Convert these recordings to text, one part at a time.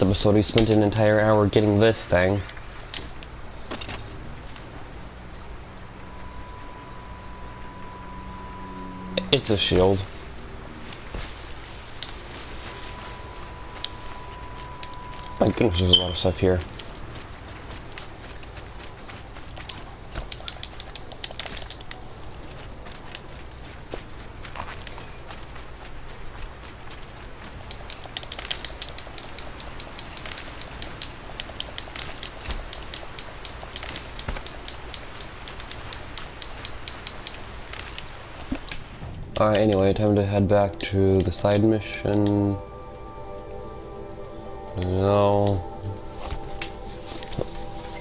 Episode we spent an entire hour getting this thing. It's a shield. My goodness, there's a lot of stuff here. Alright, anyway, time to head back to the side mission. No.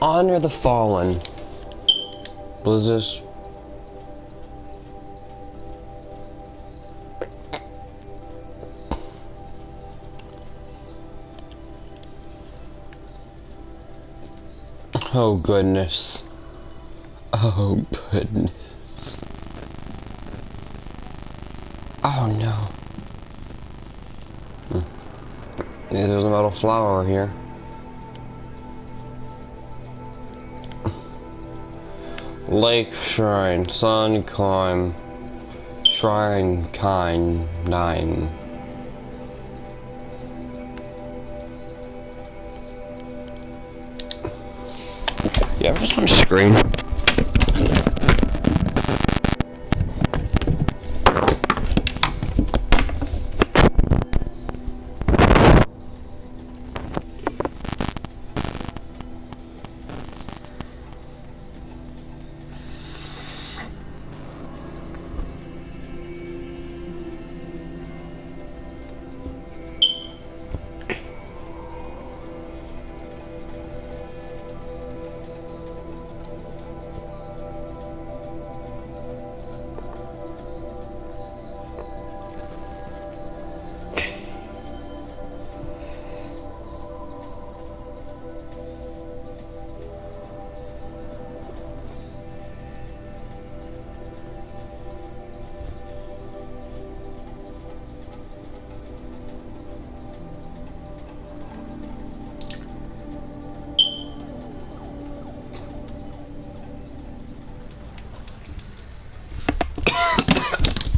Honor the Fallen. Was this? Oh goodness. Oh goodness. Oh no. Yeah, there's a metal flower here. Lake Shrine, Sun Climb, Shrine Kind 9. You ever just on screen?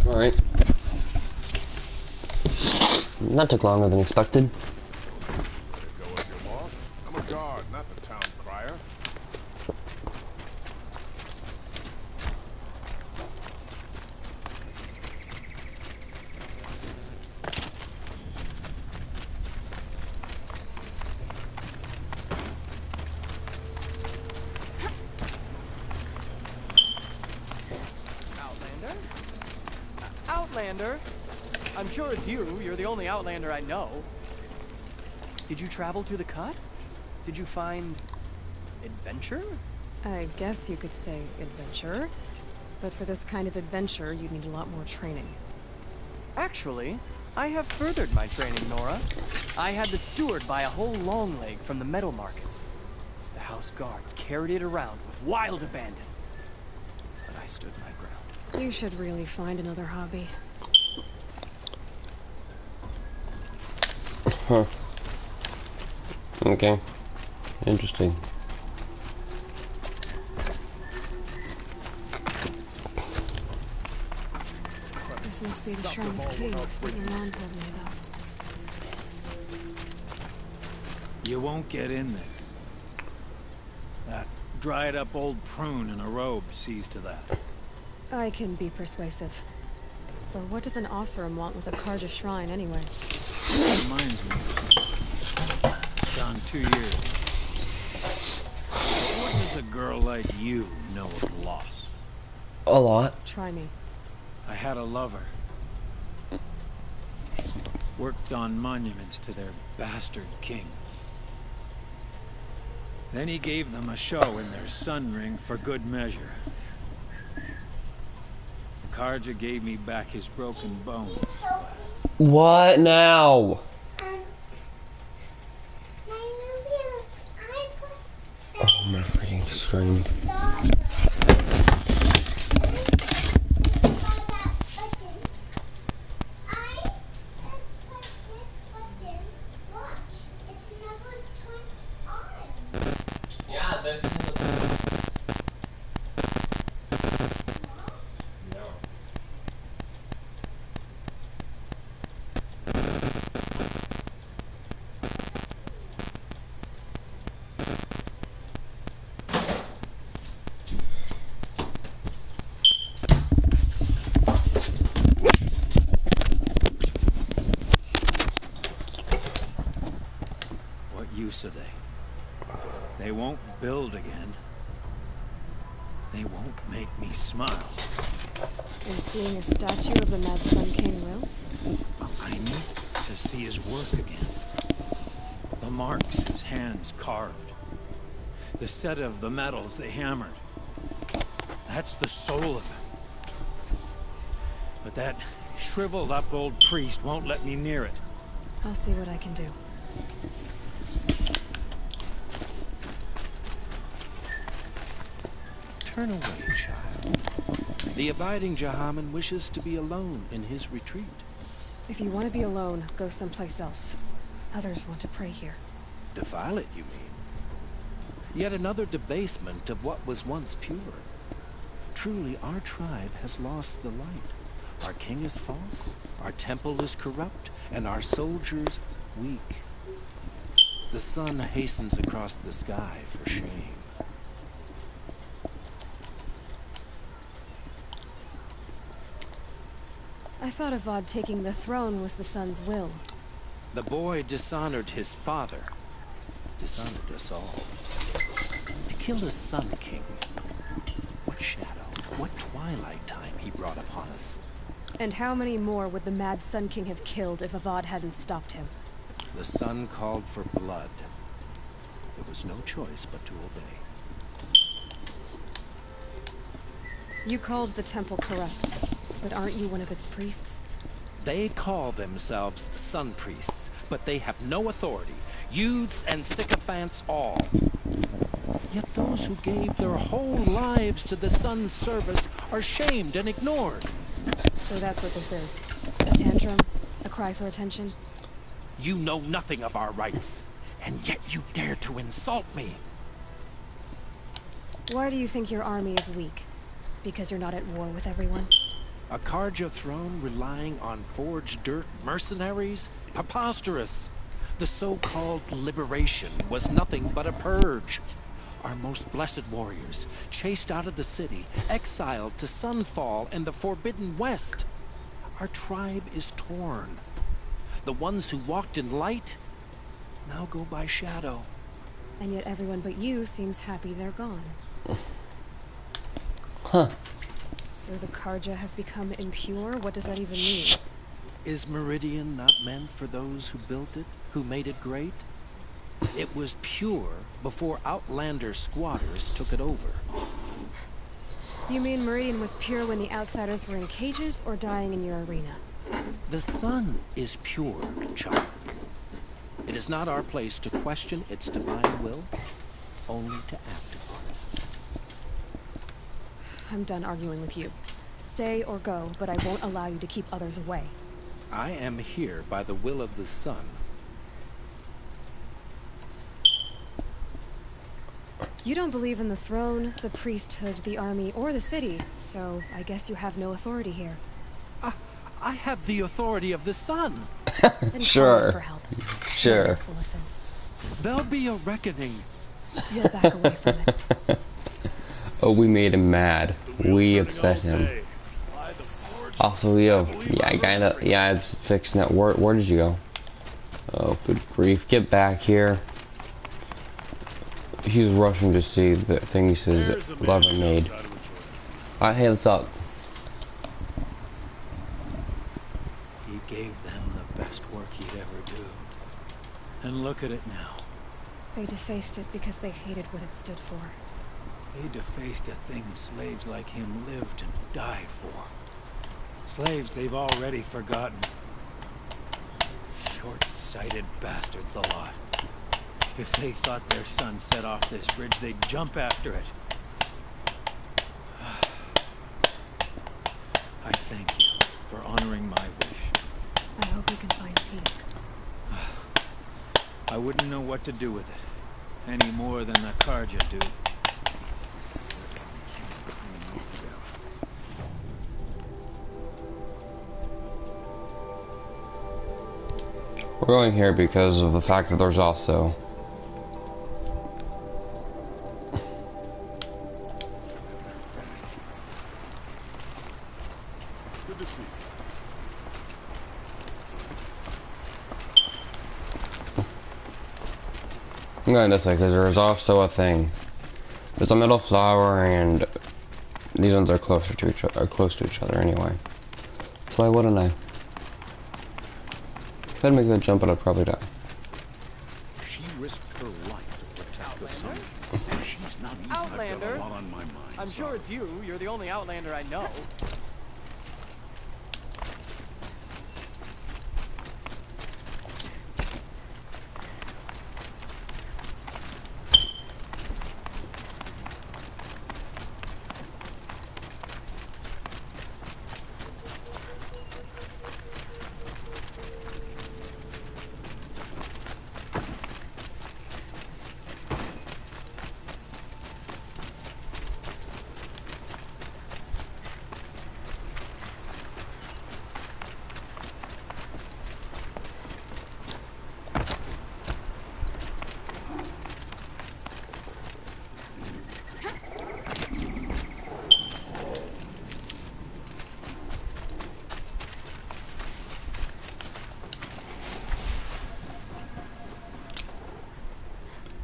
Alright. That took longer than expected. Go with your boss. I'm a guard, not the town crier. Outlander? I'm sure it's you. You're the only Outlander I know. Did you travel to the cut? Did you find adventure? I guess you could say adventure. But for this kind of adventure, you'd need a lot more training. Actually, I have furthered my training, Nora. I had the steward buy a whole long leg from the metal markets. The house guards carried it around with wild abandon. But I stood my ground. You should really find another hobby. Huh. Okay. Interesting. This must be the Shrine of Kings that your mom told me about. You won't get in there. That dried up old prune in a robe sees to that. I can be persuasive. But what does an Oseram want with a Carja shrine anyway? Reminds me of something. Gone 2 years now. What does a girl like you know of loss? A lot. Try me. I had a lover. Worked on monuments to their bastard king. Then he gave them a show in their sun ring for good measure. The Carja gave me back his broken bones. What now? Oh my freaking screen. use are they? They won't build again. They won't make me smile. And seeing a statue of the Mad Sun King will? I need to see his work again. The marks his hands carved. The set of the metals they hammered. That's the soul of it. But that shriveled up old priest won't let me near it. I'll see what I can do. Turn away, child. The abiding Jahaman wishes to be alone in his retreat. If you want to be alone, go someplace else. Others want to pray here. Defile it, you mean? Yet another debasement of what was once pure. Truly, our tribe has lost the light. Our king is false, our temple is corrupt, and our soldiers weak. The sun hastens across the sky for shame. I thought Avad taking the throne was the sun's will. The boy dishonored his father, dishonored us all. To kill the Sun King, what shadow, what twilight time he brought upon us. And how many more would the Mad Sun King have killed if Avad hadn't stopped him? The sun called for blood. There was no choice but to obey. You called the temple corrupt, but aren't you one of its priests? They call themselves sun priests, but they have no authority. Youths and sycophants all. Yet those who gave their whole lives to the sun's service are shamed and ignored. So that's what this is. A tantrum? A cry for attention? You know nothing of our rights, and yet you dare to insult me. Why do you think your army is weak? Because you're not at war with everyone? A Carja throne relying on forged dirt mercenaries? Preposterous! The so-called liberation was nothing but a purge. Our most blessed warriors, chased out of the city, exiled to Sunfall and the Forbidden West. Our tribe is torn. The ones who walked in light now go by shadow. And yet everyone but you seems happy they're gone. Huh. So the Carja have become impure? What does that even mean? Is Meridian not meant for those who built it, who made it great? It was pure before Outlander squatters took it over. You mean Meridian was pure when the outsiders were in cages or dying in your arena? The sun is pure, child. It is not our place to question its divine will, only to act upon it. I'm done arguing with you. Stay or go, but I won't allow you to keep others away. I am here by the will of the sun. You don't believe in the throne, the priesthood, the army, or the city, so I guess you have no authority here. I have the authority of the sun. Then call me Sure. for help. No one Sure. else will listen. There'll be a reckoning. You'll back away from it. Oh, we made him mad. We upset him. Also, yo, yeah, it's fixing that. Where did you go? Oh, good grief! Get back here. He's rushing to see the thing he says that Lover made. Alright, hey, what's up? He gave them the best work he'd ever do. And look at it now. They defaced it because they hated what it stood for. They defaced a thing slaves like him lived and died for. Slaves they've already forgotten. Short-sighted bastards, the lot. If they thought their son set off this bridge, they'd jump after it. I thank you for honoring my wish. I hope you can find peace. I wouldn't know what to do with it, any more than the Carja do. We're going here because of the fact that there's also Good to see you. I'm going this way because there is also a thing. There's a middle flower, and these ones are closer to each other, close to each other anyway. So why wouldn't I? If I'd make that jump, but I'd probably die. She risked her life to protect the sun. She's not even Outlander? I've got a lot on my mind. I'm sure it's you. You're the only Outlander I know.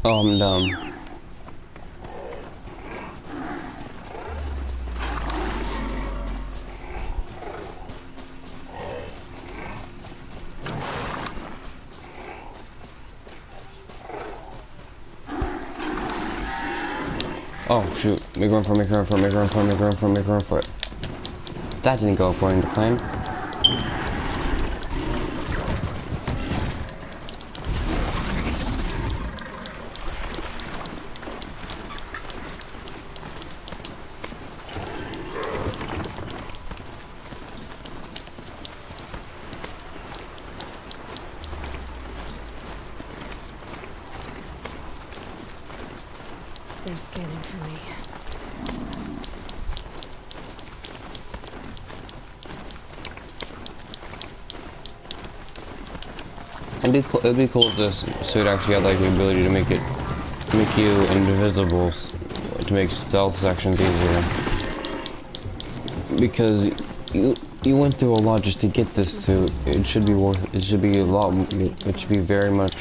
Oh, I'm dumb. Oh shoot, make room for it, make room for it, make room for it, make room for it, make room for it. That didn't go according to plan. They're scanning for me. It'd be cool if this suit actually had like the ability to make you invisible, to make stealth sections easier. Because you went through a lot just to get this suit. It should be worth. It should be a lot. It should be very much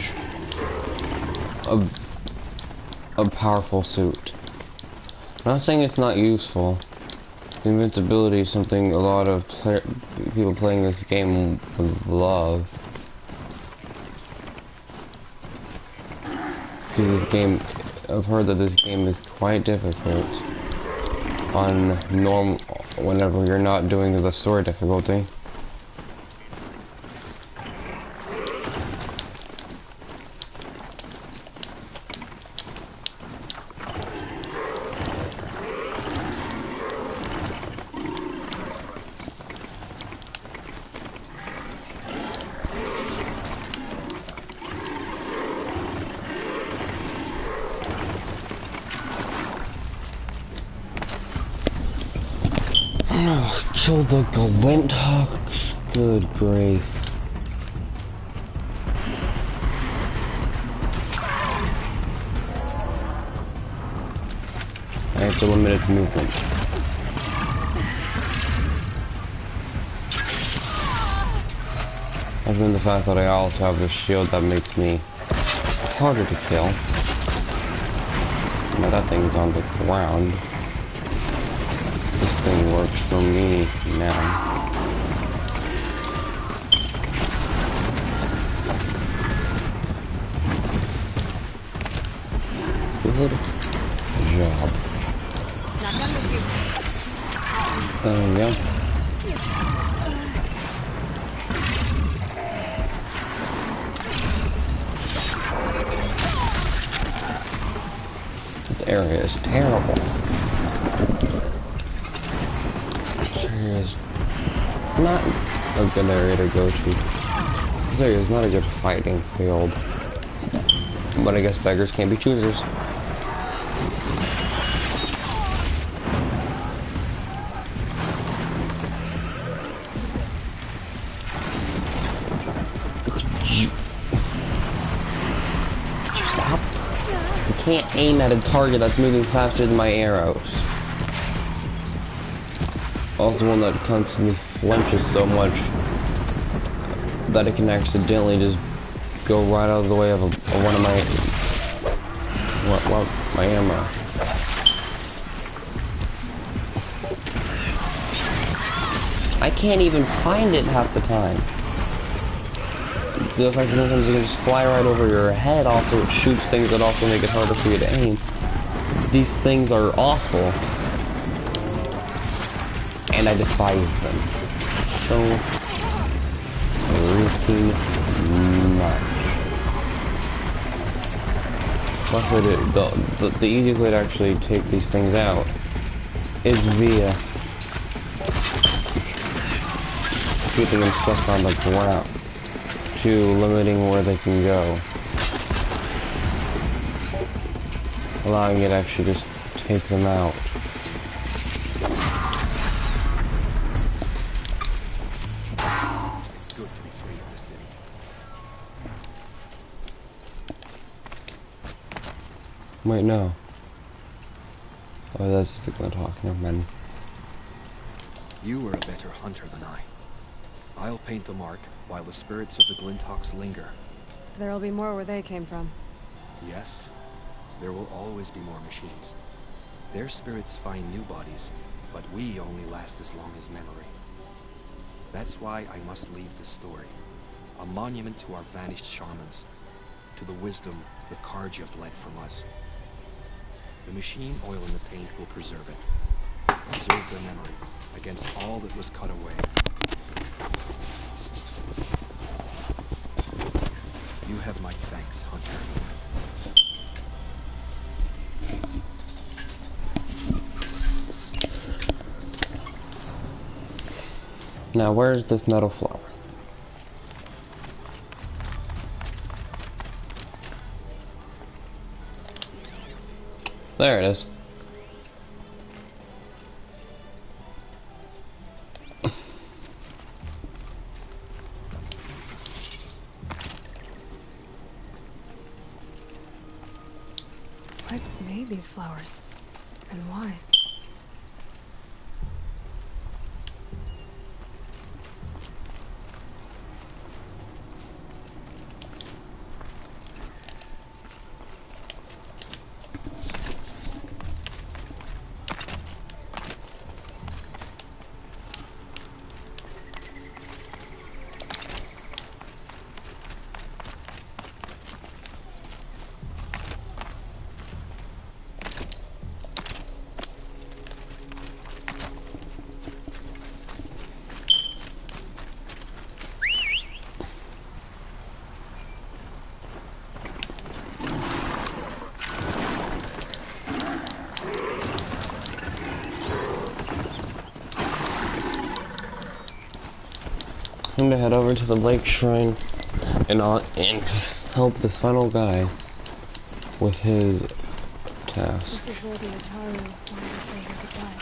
a powerful suit. I'm not saying it's not useful. Invincibility is something a lot of people playing this game would love. Because this game, I've heard that this game is quite difficult on whenever you're not doing the story difficulty. Kill the Gwent Hawks. Good grief. I have to limit its movement. Other than the fact that I also have this shield that makes me harder to kill. Now that thing's on the ground. This thing works for me now. Good job. There we go. This area is terrible. Is not a good area to go to. This area is not a good fighting field. But I guess beggars can't be choosers. Stop. You can't aim at a target that's moving faster than my arrows. Also one that constantly flinches so much that it can accidentally just go right out of the way of one of my What? My ammo. I can't even find it half the time. The fact that sometimes it can just fly right over your head, also it shoots things that also make it harder for you to aim. These things are awful. And I despise them. So freaking much. Plus, the easiest way to actually take these things out is via keeping them stuck on the ground to limiting where they can go, allowing you to actually just take them out. It's good to be free of the city. Wait, no. Oh, that's just the Glinthawk. Never mind. You are a better hunter than I. I'll paint the mark while the spirits of the Glinthawks linger. There'll be more where they came from. Yes, there will always be more machines. Their spirits find new bodies, but we only last as long as memory. That's why I must leave the story. A monument to our vanished shamans, to the wisdom the Carja bled from us. The machine oil in the paint will preserve it. Preserve their memory against all that was cut away. You have my thanks, Hunter. Now, where's this metal flower? There it is. What made these flowers? And why? I'm gonna head over to the lake shrine and help this final guy with his task. This is where the Utaru wanted to say their goodbyes.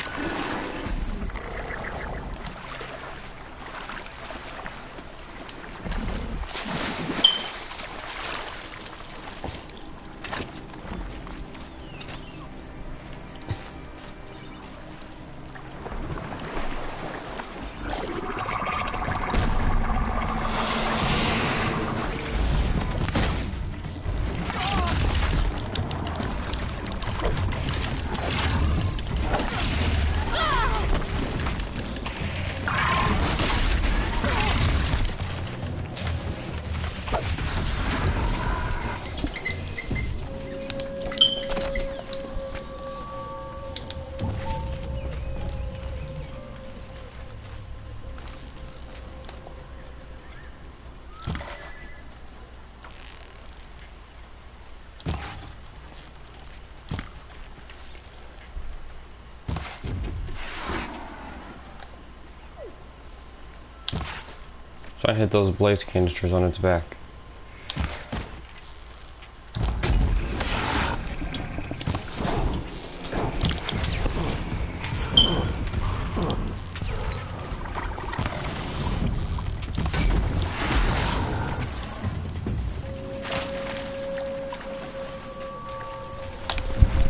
Try to hit those blaze canisters on its back.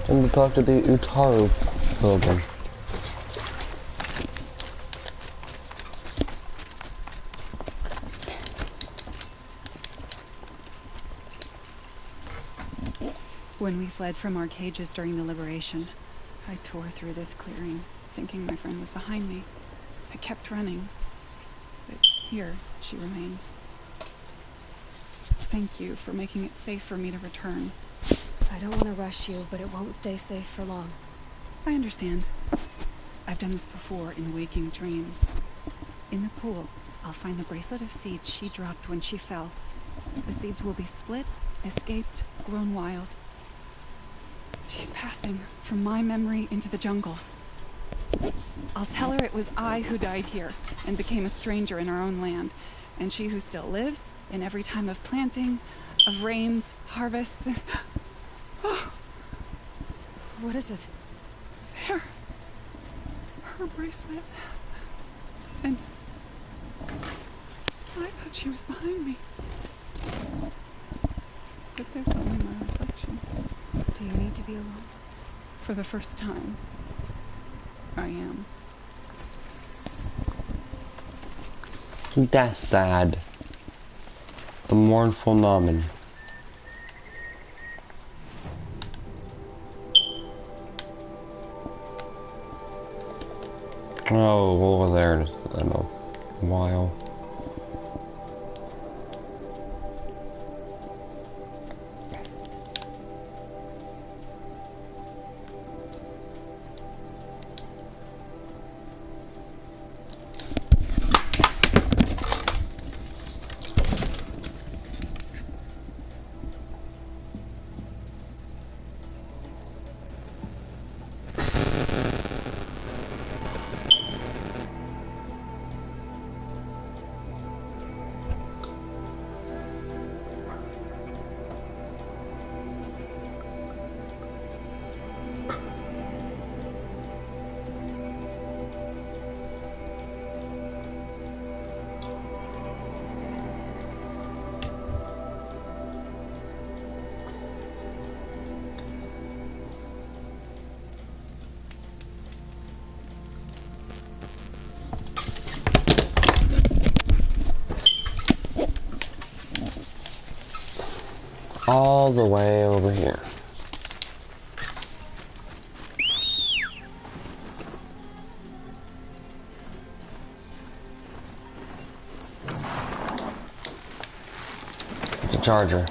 And talk to the Utaru pilgrim. When we fled from our cages during the liberation, I tore through this clearing, thinking my friend was behind me. I kept running, but here she remains. Thank you for making it safe for me to return. I don't want to rush you, but it won't stay safe for long. I understand. I've done this before in waking dreams. In the pool, I'll find the bracelet of seeds she dropped when she fell. The seeds will be split, escaped, grown wild. She's passing from my memory into the jungles. I'll tell her it was I who died here and became a stranger in our own land, and she who still lives in every time of planting, of rains, harvests. What is it? There. Her bracelet. And I thought she was behind me. But there's only my reflection. Do you need to be alone? For the first time, I am. That's sad. The mournful Namen. Oh, we'll go there in a while. All the way over here. The charger.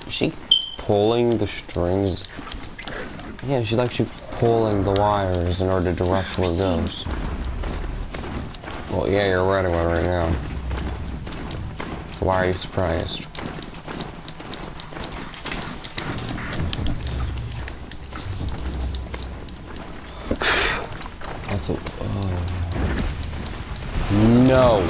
Is she pulling the strings? Yeah, she's actually pulling the wires in order to direct where it goes. Well, yeah, you're running one right now. So why are you surprised? Also, oh. No!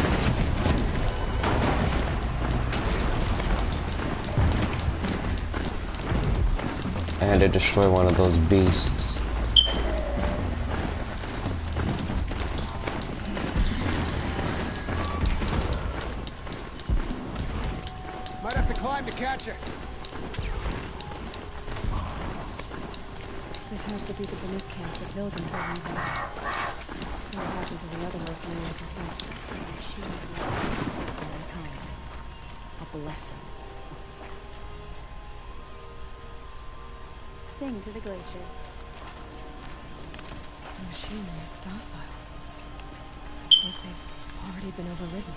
I had to destroy one of those beasts. Might have to climb to catch it. This has to be the Banuk camp that Vilgan told me about. So what happened to the other mercenaries he sent? She was of mankind. A blessing. Sing to the glaciers. The machines are docile. It's like they've already been overridden.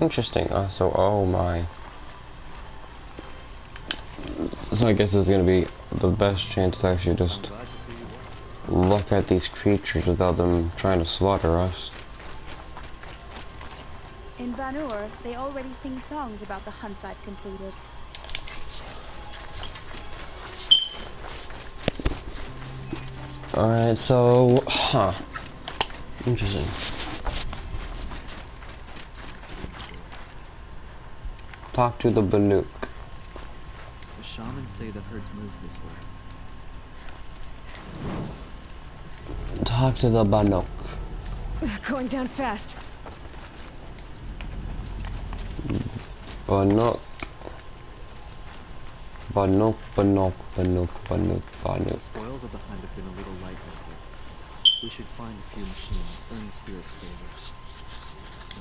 Interesting. So, oh my. So I guess it's gonna be the best chance to actually just look at these creatures without them trying to slaughter us. In Banur, they already sing songs about the hunts I've completed. Alright, so, interesting. Talk to the Banuk. The shamans say the herds move this way. Talk to the Bannock. Going down fast. Bannock. Bannock, Bannock, Bannock, Bannock, Bannock. Spoils of the hunt have been a little light lately. We should find a few machines, earn the spirit's favor.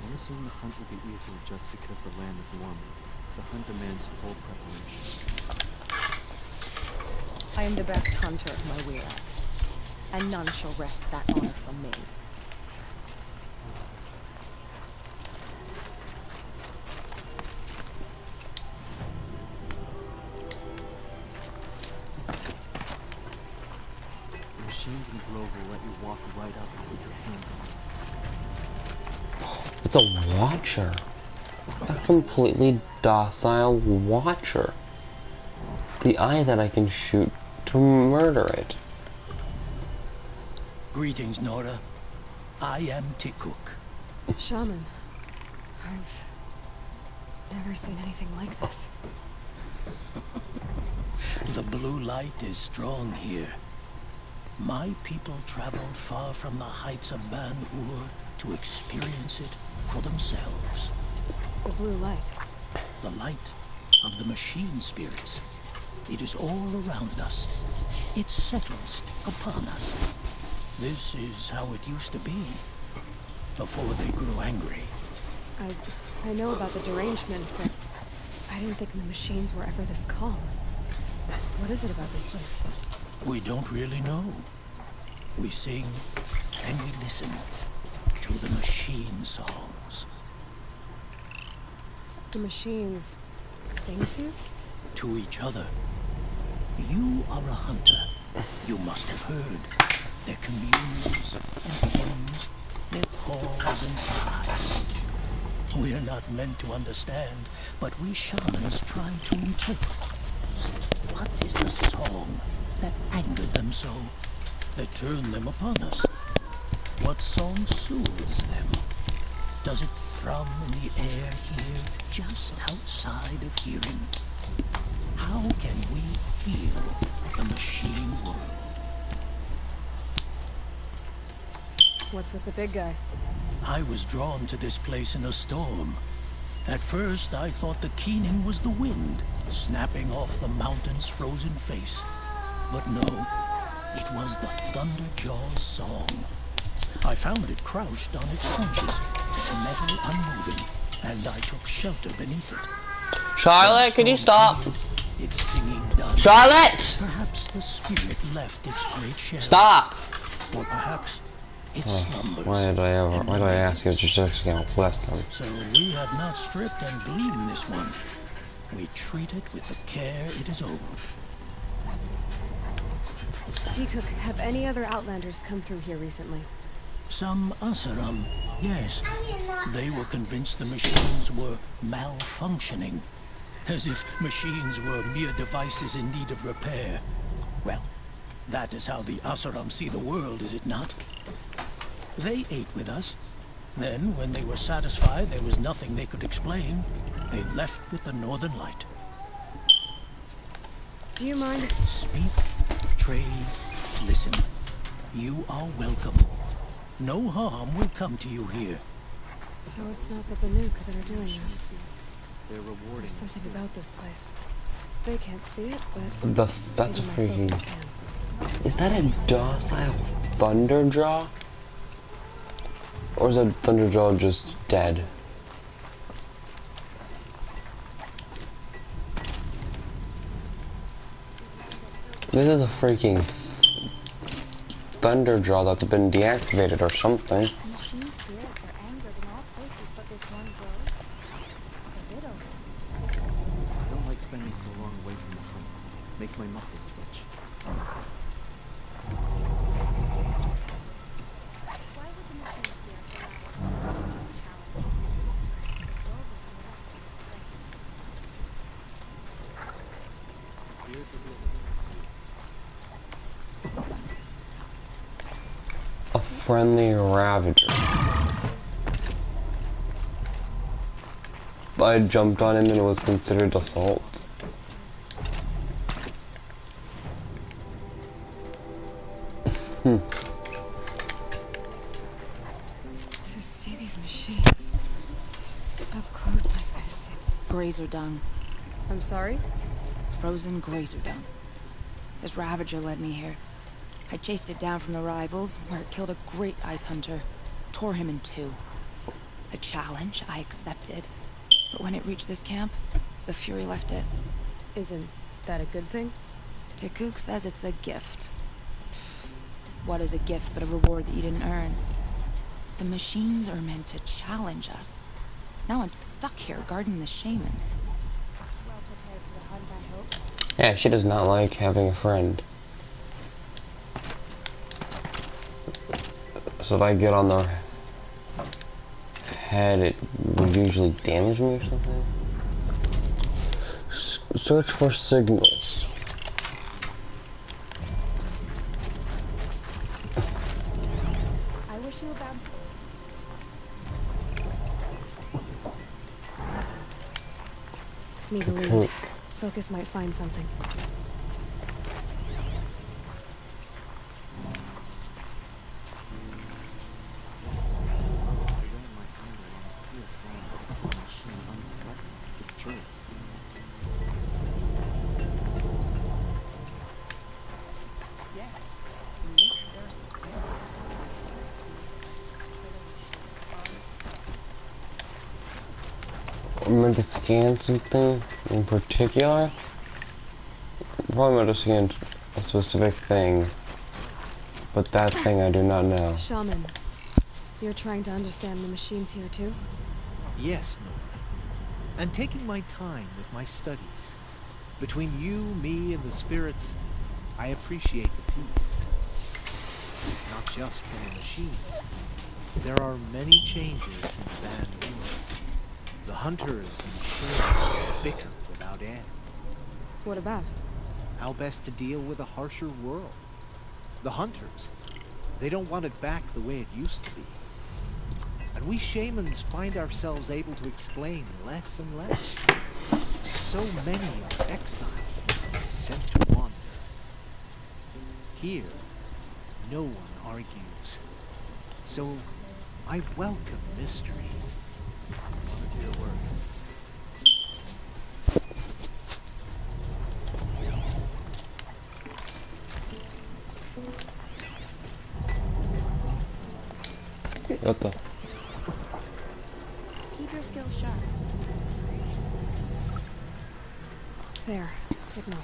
Don't assume the hunt will be easier just because the land is warmer. The hunt demands full preparation. I am the best hunter of my Weir, and none shall wrest that honor from me. The machines in the grove will let you walk right up and put your hands on them. It's a watcher. A completely docile watcher. The eye that I can shoot to murder it. Greetings, Nora. I am Tikuk. Shaman, I've never seen anything like this. The blue light is strong here. My people traveled far from the heights of Ban-Ur to experience it for themselves. The blue light. The light of the machine spirits. It is all around us. It settles upon us. This is how it used to be, before they grew angry. I know about the derangement, but I didn't think the machines were ever this calm. What is it about this place? We don't really know. We sing and we listen to the machine songs. The machines sing to you? To each other. You are a hunter. You must have heard their communes and hymns, their calls and cries. We are not meant to understand, but we shamans try to interpret. What is the song that angered them so, that turned them upon us? What song soothes them? Does it thrum in the air here, just outside of hearing? How can we feel the machine world? What's with the big guy? I was drawn to this place in a storm. At first, I thought the keening was the wind, snapping off the mountain's frozen face. But no, it was the Thunderjaw's song. I found it crouched on its haunches, its metal unmoving, and I took shelter beneath it. Charlotte, can you stop? Its singing done. Charlotte! Perhaps the spirit left its great shell. Stop! Or perhaps it slumbers. Why did I ask you to just bless them? So we have not stripped and gleaned this one. We treat it with the care it is owed. Tikuk, have any other Outlanders come through here recently? Some Asaram, yes. They were convinced the machines were malfunctioning. As if machines were mere devices in need of repair. Well, that is how the Asaram see the world, is it not? They ate with us. Then, when they were satisfied there was nothing they could explain, they left with the Northern Light. Do you mind if... Speak, trade, listen. You are welcome. No harm will come to you here. So it's not the Banuk that are doing this. They're rewarding. There's something about this place. They can't see it, but... That's maybe my freaking... focus can. Is that a docile Thunderjaw? Or is that Thunderjaw just dead? This is a freaking Thunderjaw that's been deactivated or something. Machine spirits are angered in all places but this one grove. It's a bit over. I don't like spending so long away from the hunt. Makes my muscles twitch. Why would the machine spirits allow us to challenge? The grove is a miraculous place. Here's the little... A friendly Ravager. I jumped on him and it was considered assault. Grazer dung. I'm sorry? Frozen grazer dung. This Ravager led me here. I chased it down from the rivals, where it killed a great ice hunter. Tore him in two. A challenge I accepted. But when it reached this camp, the Fury left it. Isn't that a good thing? Tikuk says it's a gift. What is a gift but a reward that you didn't earn? The machines are meant to challenge us. Now I'm stuck here guarding the shamans. Well prepared for the hunt, I hope. Yeah, she does not like having a friend. So if I get on the head, it would usually damage me or something. Search for signals. I wish you about. Need to leave. Focus might find something. It's true. I'm meant to scan something in particular. Probably meant to scan a specific thing, but that thing I do not know. Shaman, you're trying to understand the machines here too? Yes, Nora. And taking my time with my studies. Between you, me, and the spirits, I appreciate the peace. Not just from the machines. There are many changes in the band world. The hunters and shamans bicker without end. What about? How best to deal with a harsher world. The hunters, they don't want it back the way it used to be. And we shamans find ourselves able to explain less and less. So many are exiles now, sent to wander. Here, no one argues. So, I welcome mystery. Honor to your word. What the? Keep your skills sharp. There, signal.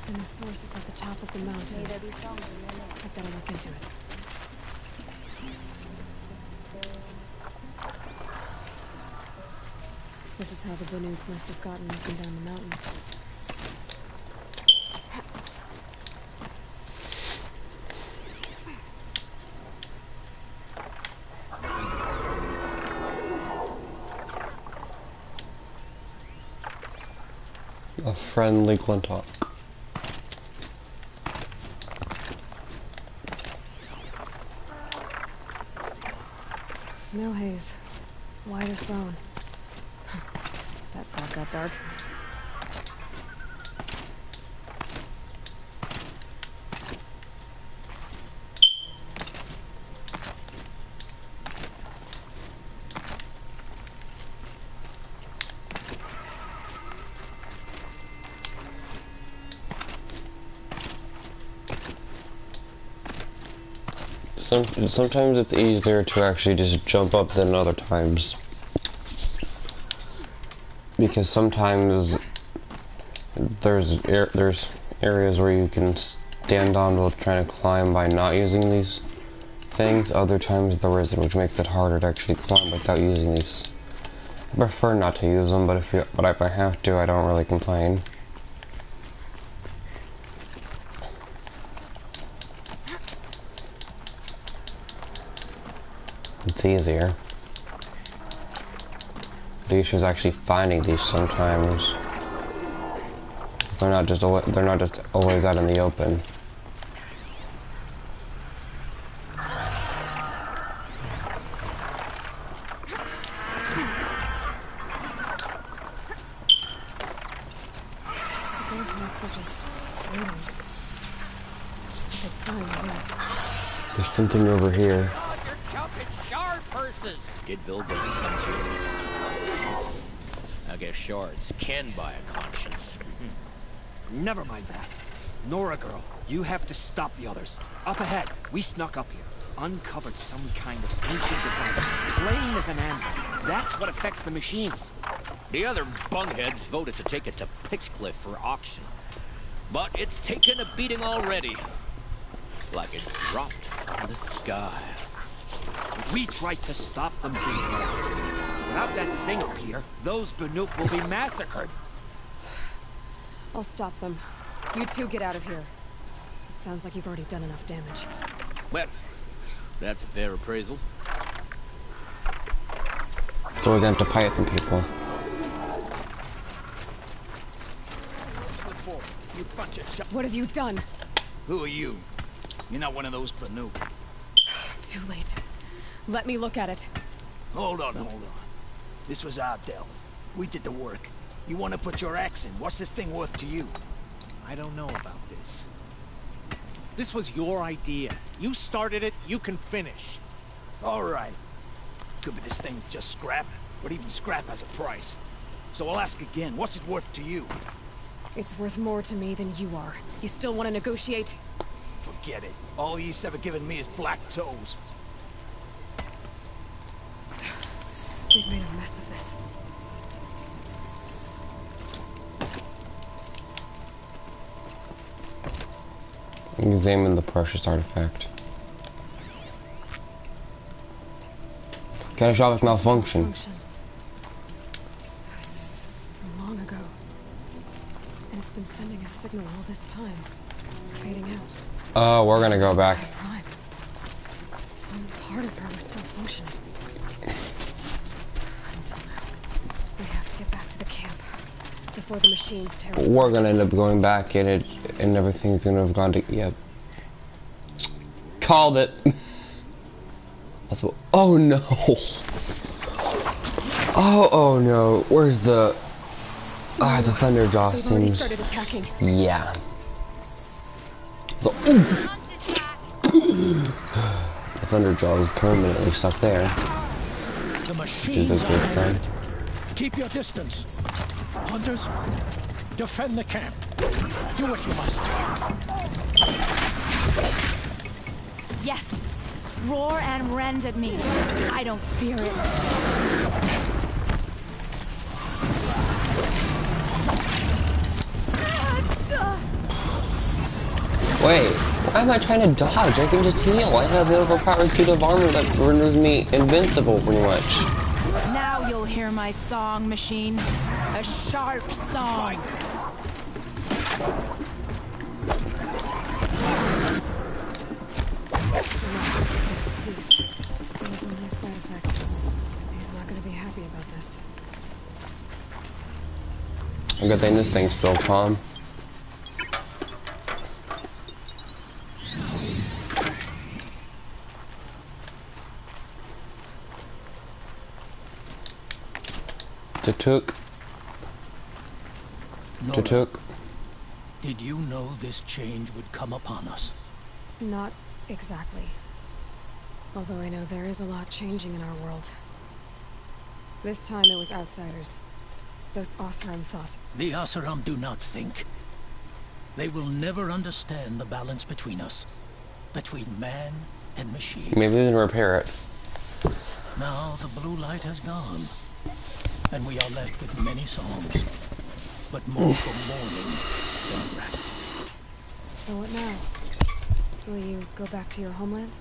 And the source is at the top of the mountain. May there be songs in their name. I'd better look into it. This is how the Banuk must have gotten up and down the mountain. A friendly Glintock. Snow haze. White as bone. That fog got dark. Sometimes it's easier to actually just jump up than other times. Because sometimes there's areas where you can stand on while trying to climb by not using these things. Other times there isn't, which makes it harder to actually climb without using these. I prefer not to use them, but if I have to, I don't really complain. It's easier. The issue is actually finding these sometimes. They're not just always out in the open. The Glintox are just waiting. Good sign, I guess. There's something over here. Did Vilgax send you? I guess shards can buy a conscience. Never mind that. Nora girl, you have to stop the others. Up ahead, we snuck up here. Uncovered some kind of ancient device, plain as an anvil. That's what affects the machines. The other bungheads voted to take it to Pitchcliff for auction. But it's taken a beating already. Like it dropped from the sky. We tried to stop them digging it out. Without that thing up here, those Banuk will be massacred. I'll stop them. You two get out of here. It sounds like you've already done enough damage. Well, that's a fair appraisal. So we're going to have to fight them people. What have you done? Who are you? You're not one of those Banuk. Too late. Let me look at it. Hold on. This was our delve. We did the work. You want to put your axe in? What's this thing worth to you? I don't know about this. This was your idea. You started it, you can finish. All right. Could be this thing's just scrap, but even scrap has a price. So I'll ask again, what's it worth to you? It's worth more to me than you are. You still want to negotiate? Forget it. All he's ever given me is black toes. We've made a mess of this. Examine the precious artifact. Catastrophic malfunction. This is from long ago. And it's been sending a signal all this time. Fading out. Oh, we're gonna go back. Some part of her was still functioning. Until now. We have to get back to the camp before the machines tear apart. We're gonna end up going back and everything's gonna have gone to, yep. Called it. That's what, oh no. Oh no. Where's the the thunder jaw They've already seems. started attacking. Yeah. So the thunder jaw is permanently stuck there. The Which is a good sign. Keep your distance. Hunters, defend the camp. Do what you must. Yes. Roar and rend at me. I don't fear it. Wait, why am I trying to dodge? I can just heal. I have the overpowered suit of armor that renders me invincible pretty much. Now you'll hear my song, machine. A sharp song. There's a new side effect. He's not going to be happy about this. A good thing this thing's still calm. Took. Did you know this change would come upon us? Not exactly. Although I know there is a lot changing in our world. This time it was outsiders. Those Oseram thought. The Oseram do not think. They will never understand the balance between us. Between man and machine. Maybe we can repair it. Now the blue light has gone. And we are left with many songs. But more for mourning than gratitude. So what now? Will you go back to your homeland?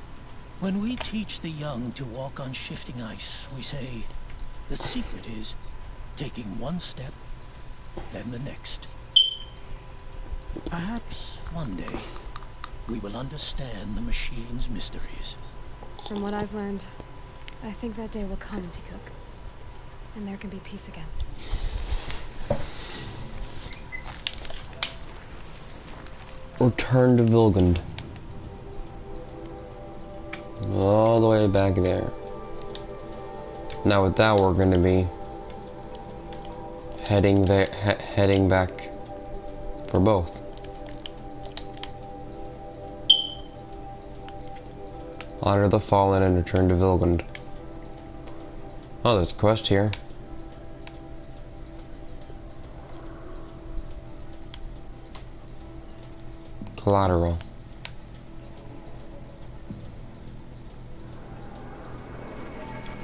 When we teach the young to walk on shifting ice, we say, the secret is taking one step, then the next. Perhaps one day, we will understand the machine's mysteries. From what I've learned, I think that day will come, Tikuk. And there can be peace again. Return to Vilgund. All the way back there. Now with that, we're going to be heading there, heading back for both. Honor the fallen and return to Vilgund. Oh, there's a quest here. Collateral.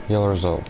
Your results.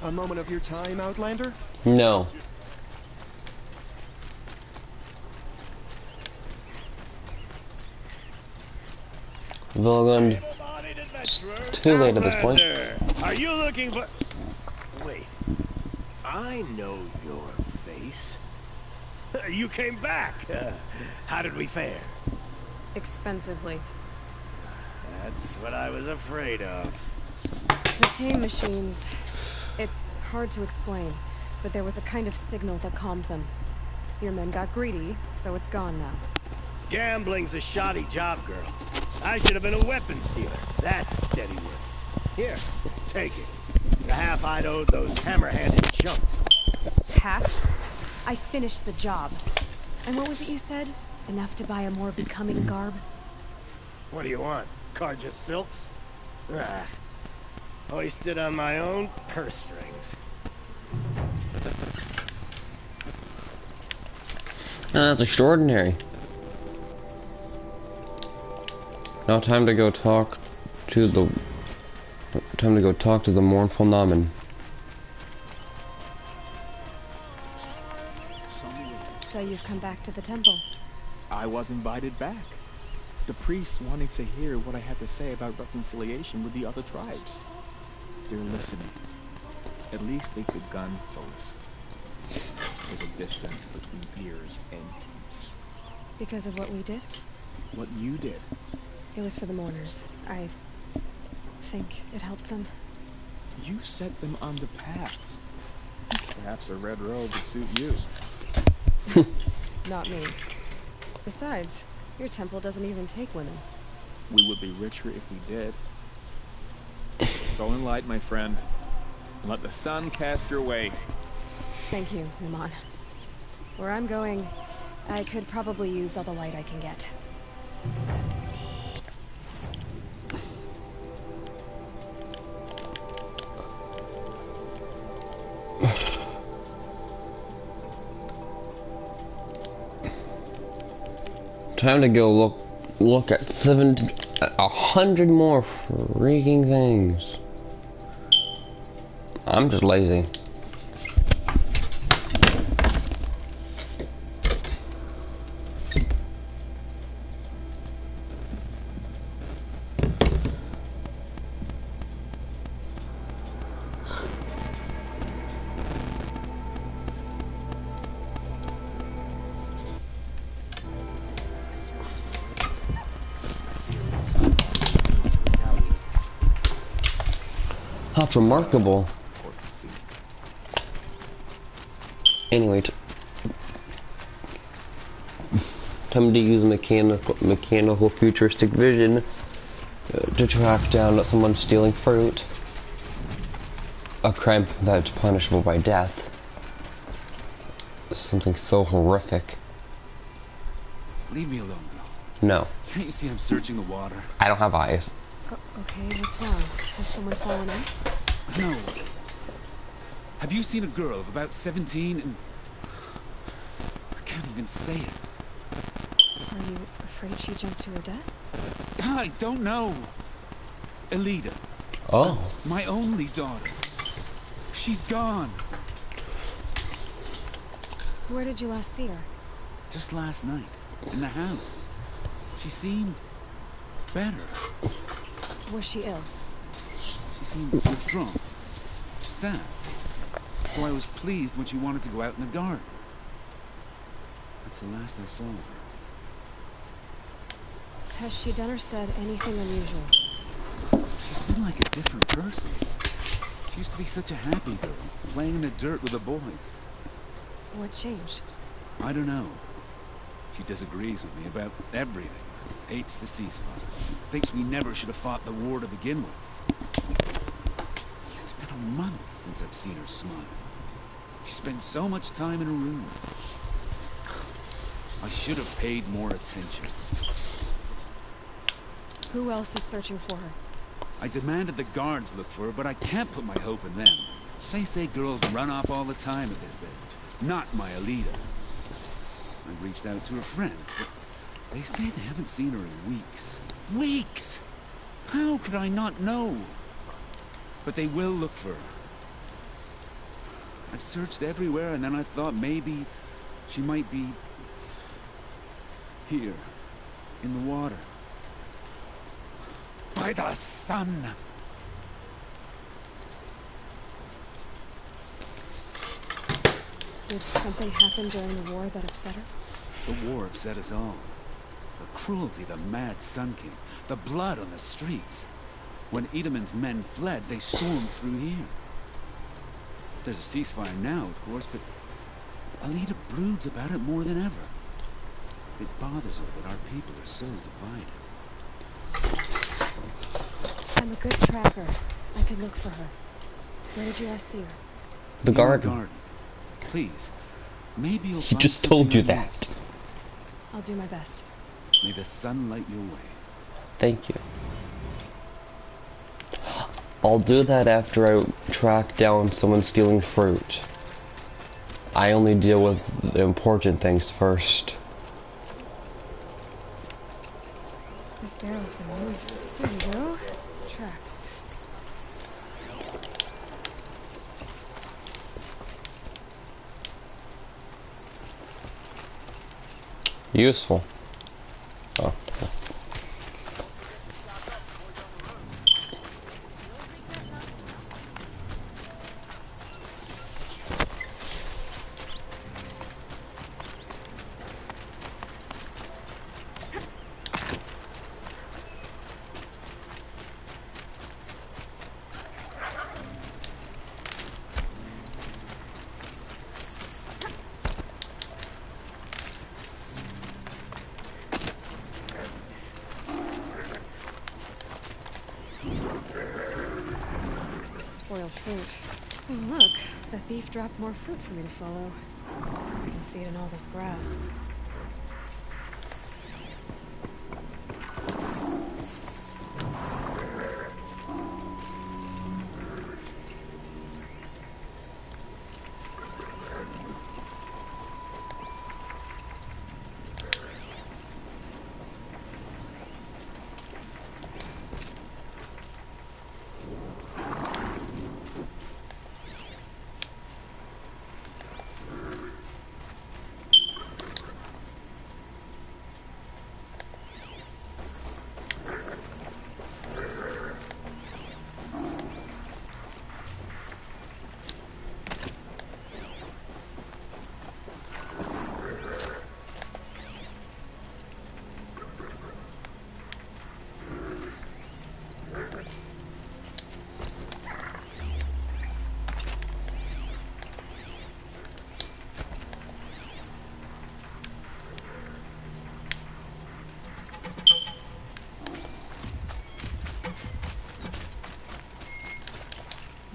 A moment of your time, Outlander? No. Vilgund. It's too late at this point. Are you looking for... Wait. I know your face. You came back. How did we fare? Expensively. That's what I was afraid of. The tame machines. It's hard to explain, but there was a kind of signal that calmed them. Your men got greedy, so it's gone now. Gambling's a shoddy job, girl. I should have been a weapons dealer. That's steady work. Here, take it. The half I'd owed those hammer-handed chumps. Half? I finished the job. And what was it you said? Enough to buy a more becoming garb? What do you want? Carja silks? Ah. Hoisted on my own purse strings. That's extraordinary. Now time to go talk to the mournful Namen. So you've come back to the temple. I was invited back. The priests wanted to hear what I had to say about reconciliation with the other tribes. They're listening. At least they've begun to listen. There's a distance between ears and heads. Because of what we did? What you did. It was for the mourners. I think it helped them. You set them on the path. Perhaps a red robe would suit you. Not me. Besides, your temple doesn't even take women. We would be richer if we did. Go in light, my friend, and let the sun cast your way. Thank you, Naman. Where I'm going, I could probably use all the light I can get. Time to go look at 100 more freaking things. I'm just lazy. That's remarkable. Anyway, time to use mechanical futuristic vision to track down someone stealing fruit. A crime that's punishable by death. Something so horrific. Leave me alone, girl. No. Can't you see I'm searching the water? I don't have eyes. Okay, what's wrong? Has someone fallen in? No. Have you seen a girl of about 17 and... I can't even say it. Are you afraid she jumped to her death? I don't know. Elida. Oh. My only daughter. She's gone. Where did you last see her? Just last night. In the house. She seemed... better. Was she ill? She seemed withdrawn. Sad. So I was pleased when she wanted to go out in the garden. That's the last I saw of her. Has she done or said anything unusual? She's been like a different person. She used to be such a happy girl, playing in the dirt with the boys. What changed? I don't know. She disagrees with me about everything. Hates the ceasefire. Thinks we never should have fought the war to begin with. It's been a month since I've seen her smile. She spends so much time in her room. I should have paid more attention. Who else is searching for her? I demanded the guards look for her, but I can't put my hope in them. They say girls run off all the time at this age. Not my Elida. I've reached out to her friends, but they say they haven't seen her in weeks. Weeks! How could I not know? But they will look for her. I've searched everywhere, and then I thought maybe she might be here, in the water. By the sun! Did something happen during the war that upset her? The war upset us all. The cruelty, the mad Sun King, the blood on the streets. When Edamon's men fled, they stormed through here. There's a ceasefire now, of course, but Elida broods about it more than ever. It bothers her that our people are so divided. I'm a good tracker. I could look for her. Where did you last see her? The garden. Please, maybe you'll He find just told you something that. else. I'll do my best. May the sun light your way. Thank you. I'll do that after I track down someone stealing fruit. I only deal with the important things first. This barrel's been moved. There we go. Tracks. Useful. Oh. Spoiled fruit. Oh, look. The thief dropped more fruit for me to follow. I can see it in all this grass.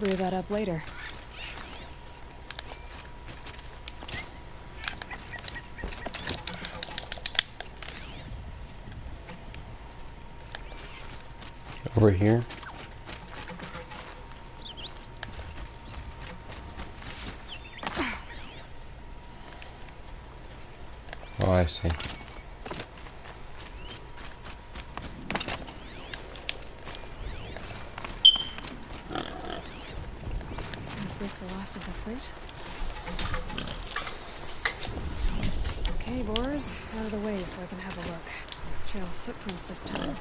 brew that up later. Over here. Oh, I see. Is this the last of the fruit? Okay, boars, out of the way so I can have a look. Trail of footprints this time.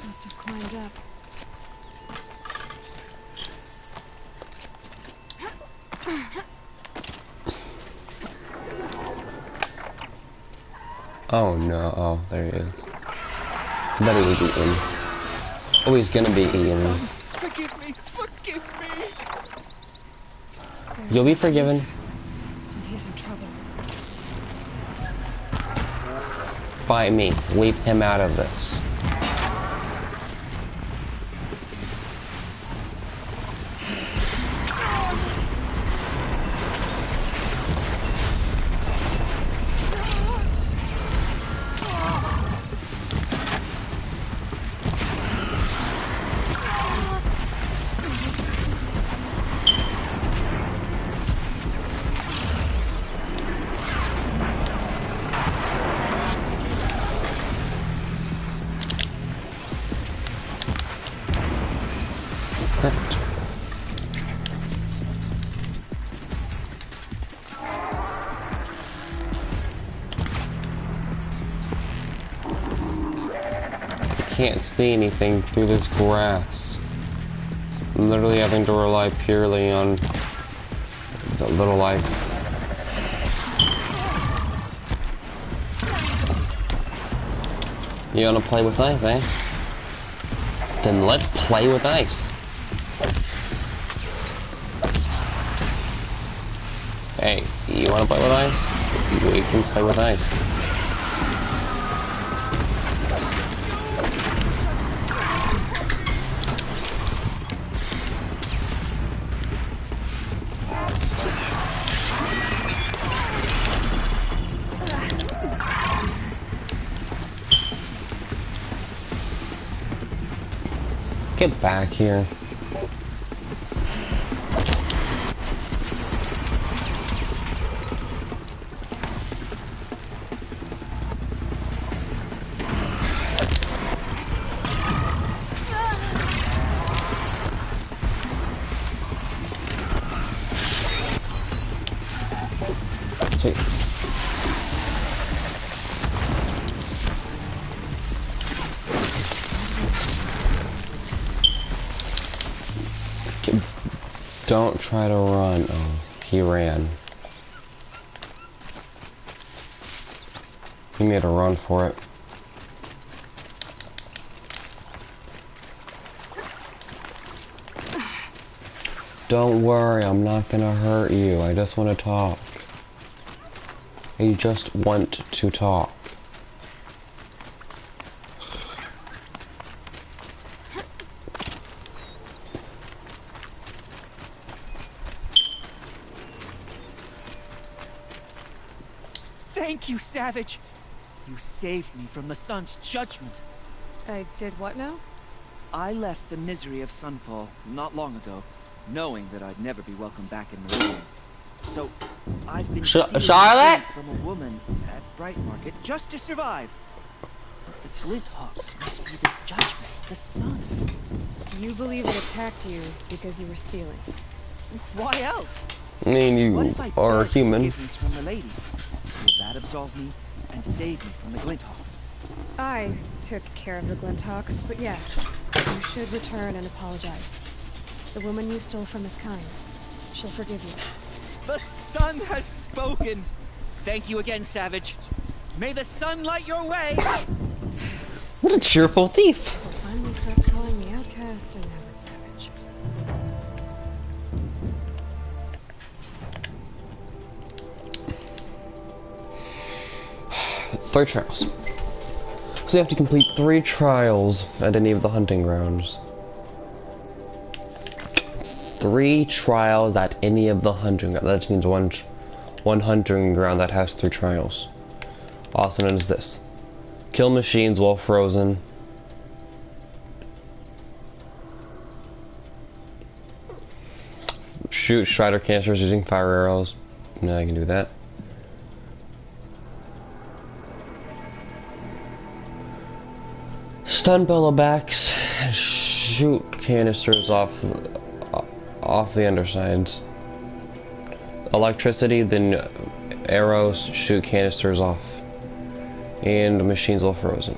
Must have climbed up. Oh no, oh, there he is. I bet he was eaten. Oh, he's gonna be eaten. Forgive me! Forgive me! You'll be forgiven. He's in trouble. By me. Weep him out of this. Can't see anything through this grass. I'm literally having to rely purely on the little light. You wanna play with ice, eh? Then let's play with ice. Hey, you wanna play with ice? We can play with ice. Get back here. Don't try to run. Oh, he ran. He made a run for it. Don't worry, I'm not gonna hurt you. I just want to talk. I just want to talk. Thank you, Savage! You saved me from the sun's judgment. I did what now? I left the misery of Sunfall not long ago, knowing that I'd never be welcome back in Meridian. So, I've been stealing Charlotte? food from a woman at Bright Market just to survive. But the Glinthawks must be the judgment of the sun. You believe it attacked you because you were stealing. Why else? I mean, you are human. Forgiveness from the lady. Will that that absolve me and save me from the Glinthawks? I took care of the Glinthawks, but yes, you should return and apologize. The woman you stole from is kind. She'll forgive you. The sun has spoken! Thank you again, Savage. May the sun light your way! What a cheerful thief! I finally stopped calling me outcast, and now it's Savage. Three trials. So you have to complete 3 trials at any of the hunting grounds. 3 trials at any of the hunting grounds. That means one hunting ground that has 3 trials. Also known as this. Kill machines while frozen. Shoot Strider canisters using fire arrows. No, I can do that. Stun bellowbacks. Shoot canisters off the undersides. Electricity, then arrows, shoot canisters off. And machines while frozen.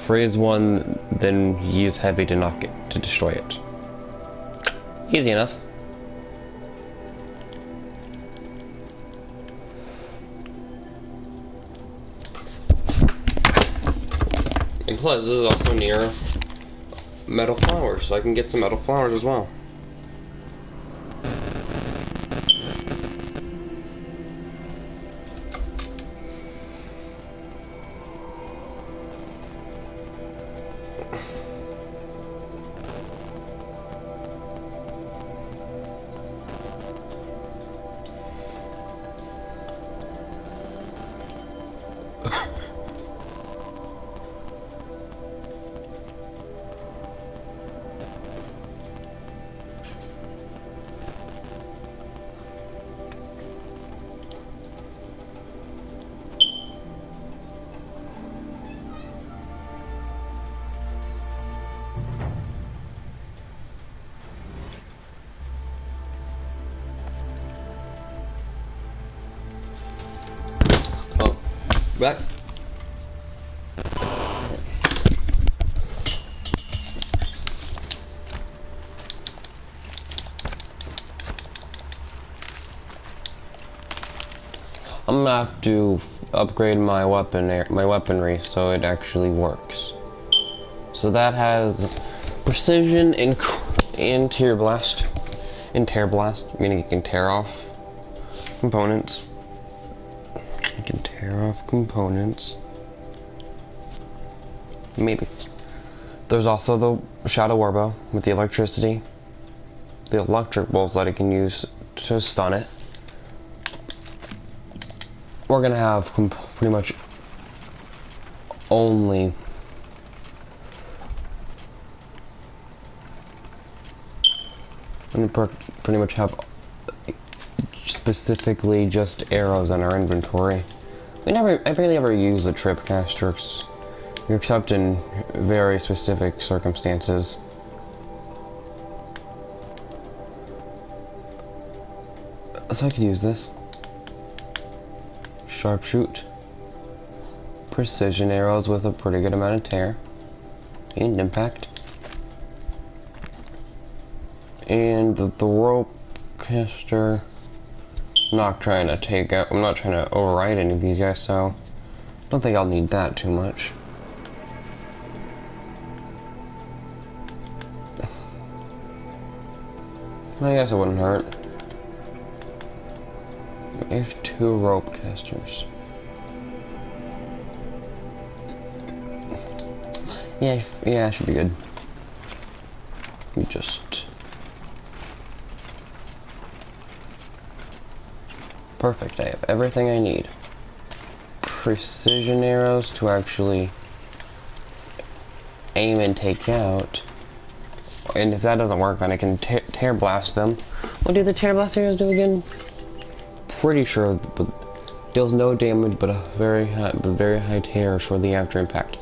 Freeze one, then use heavy to knock it, to destroy it. Easy enough. And plus, this is also near metal flowers, so I can get some metal flowers as well. Back. I'm gonna have to upgrade my weaponry so it actually works. So that has precision and tear blast. Meaning it can tear off components. I can tear off components. Maybe. There's also the Shadow Warbow with the electricity. The electric bolts that I can use to stun it. We're gonna have pretty much only pretty much have specifically just arrows in our inventory. I barely ever use the tripcasters, except in very specific circumstances. So I could use this. Sharpshoot. Precision arrows with a pretty good amount of tear. And impact. And the rope caster. I'm not trying to override any of these guys, so I don't think I'll need that too much. I guess it wouldn't hurt. We have 2 rope casters. Yeah, it should be good. We just... Perfect, I have everything I need. Precision arrows to actually aim and take out. And if that doesn't work, then I can tear blast them. What do the tear blast arrows do again? Pretty sure, but deals no damage, but a very high tear shortly after impact.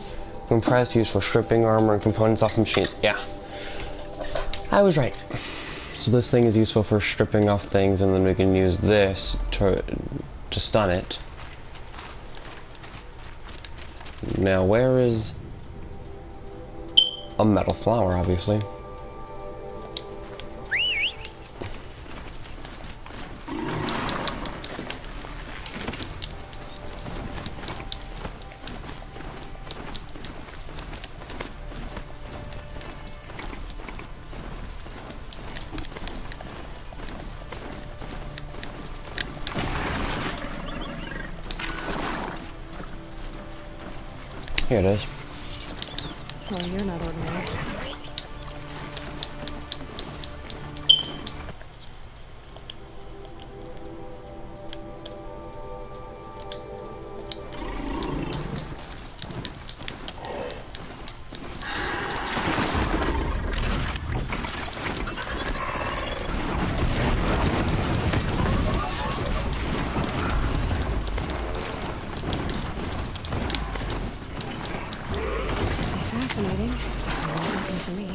Compressed, used for stripping armor and components off machines. Yeah, I was right. So this thing is useful for stripping off things, and then we can use this to stun it. Now, where is a metal flower, obviously? Here it is. Well, you're not ordinary. Fascinating. Nothing for me.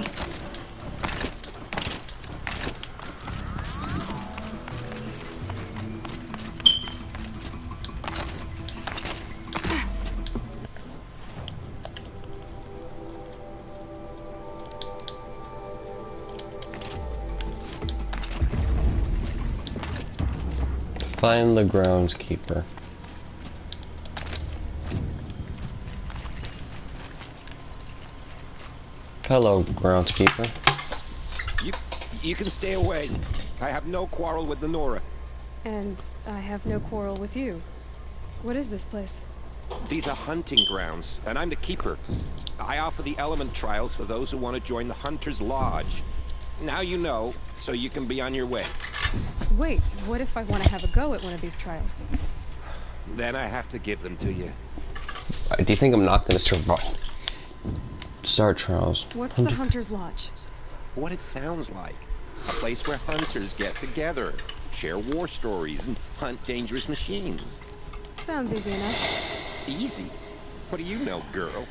Find the groundskeeper. Hello, groundskeeper. You can stay away. I have no quarrel with the Nora. And I have no quarrel with you. What is this place? These are hunting grounds, and I'm the keeper. I offer the element trials for those who want to join the Hunter's Lodge. Now you know, so you can be on your way. Wait, what if I want to have a go at one of these trials? Then I have to give them to you. Do you think I'm not going to survive? Start trials. What's the Hunter's Lodge? What it sounds like. A place where hunters get together, share war stories, and hunt dangerous machines. Sounds easy enough. Easy? What do you know, girl?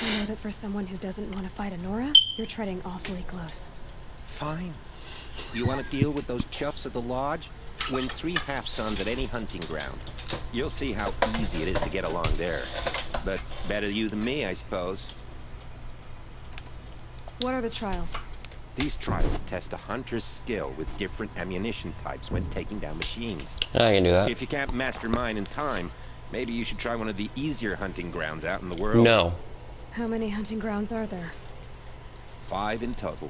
I know that for someone who doesn't want to fight a Nora, you're treading awfully close. Fine. You want to deal with those chuffs at the lodge? Win 3 half-suns at any hunting ground. You'll see how easy it is to get along there. But better you than me, I suppose. What are the trials? These trials test a hunter's skill with different ammunition types when taking down machines. I can do that. If you can't master mine in time, maybe you should try one of the easier hunting grounds out in the world. No. How many hunting grounds are there? 5 in total.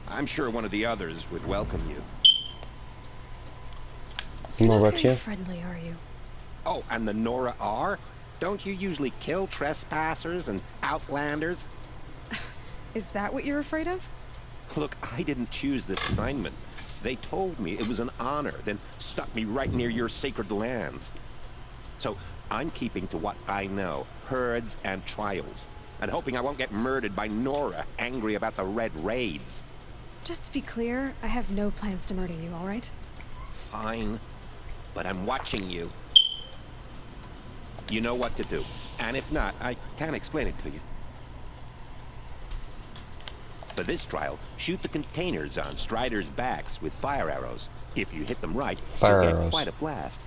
I'm sure one of the others would welcome you. More up How here? friendly are you? Oh, and the Nora are? Don't you usually kill trespassers and outlanders? Is that what you're afraid of? Look, I didn't choose this assignment. They told me it was an honor, then stuck me right near your sacred lands. So I'm keeping to what I know, herds and trials, and hoping I won't get murdered by Nora, angry about the Red Raids. Just to be clear, I have no plans to murder you, all right? Fine, but I'm watching you. You know what to do, and if not, I can explain it to you. For this trial, shoot the containers on Strider's backs with fire arrows. If you hit them right, Fire you'll get arrows. quite a blast.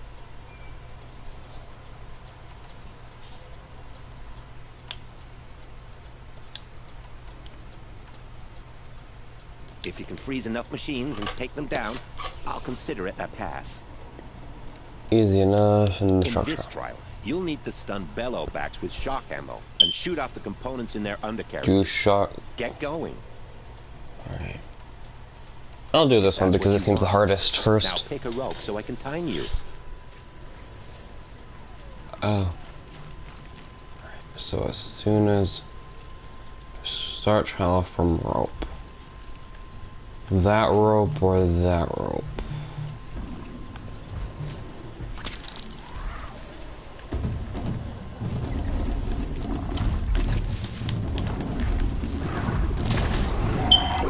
If you can freeze enough machines and take them down, I'll consider it a pass. Easy enough in the In structure. this trial, you'll need to stun bellowbacks with shock ammo and shoot off the components in their undercarriage. Do shock. Get going. Alright. I'll do this one That's because what it you seems the want. hardest Now first. pick a rope so I can time you. Oh. Alright, so as soon as start trial from rope. That rope or that rope?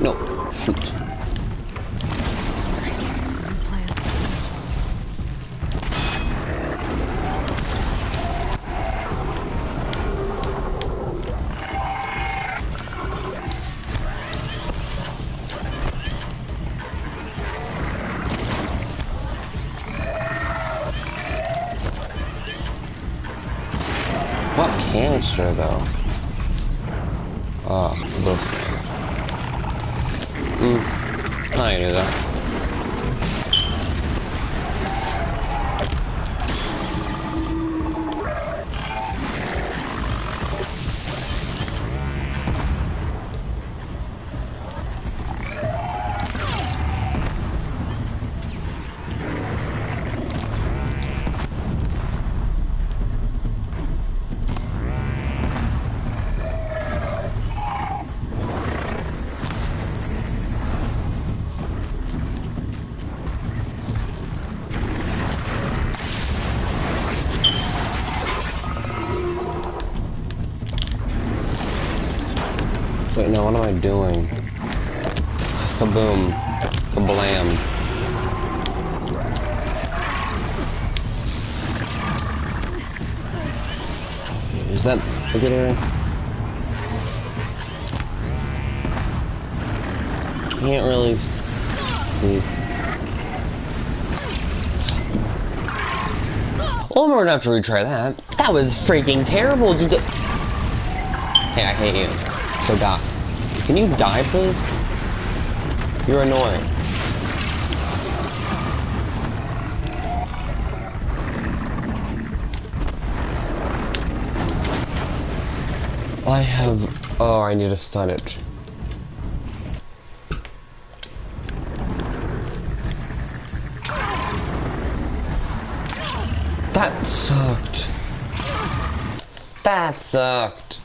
No, shoot. What canister, though? Oh, look. I knew that. Wait, no, what am I doing? Kaboom. Kablam. Is that a good area? Can't really see. Well, we're gonna have to retry that. That was freaking terrible. Hey, I hate you. So die. Can you die, please? You're annoying. I have... Oh, I need to stun it. That sucked. That sucked.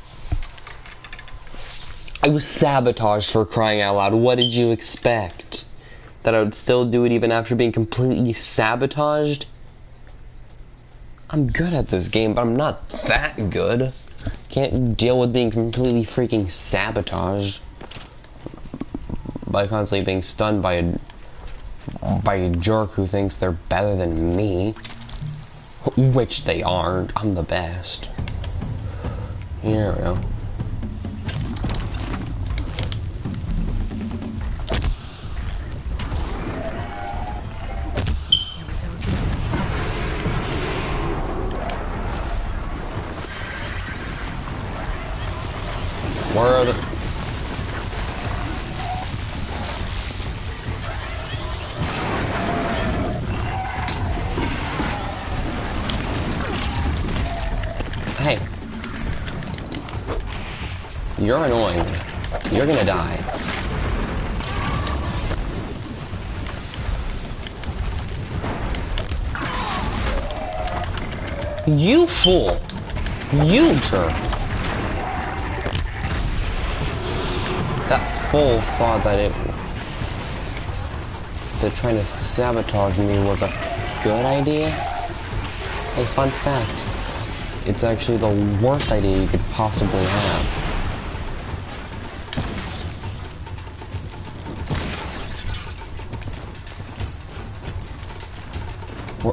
I was sabotaged, for crying out loud. What did you expect? That I would still do it even after being completely sabotaged? I'm good at this game, but I'm not that good. Can't deal with being completely freaking sabotaged by constantly being stunned by a jerk who thinks they're better than me. Which they aren't. I'm the best. Here we go. Where are the... Hey. You're annoying. You're gonna die. You fool! You jerk! That fool thought that trying to sabotage me was a good idea. Hey, fun fact. It's actually the worst idea you could possibly have.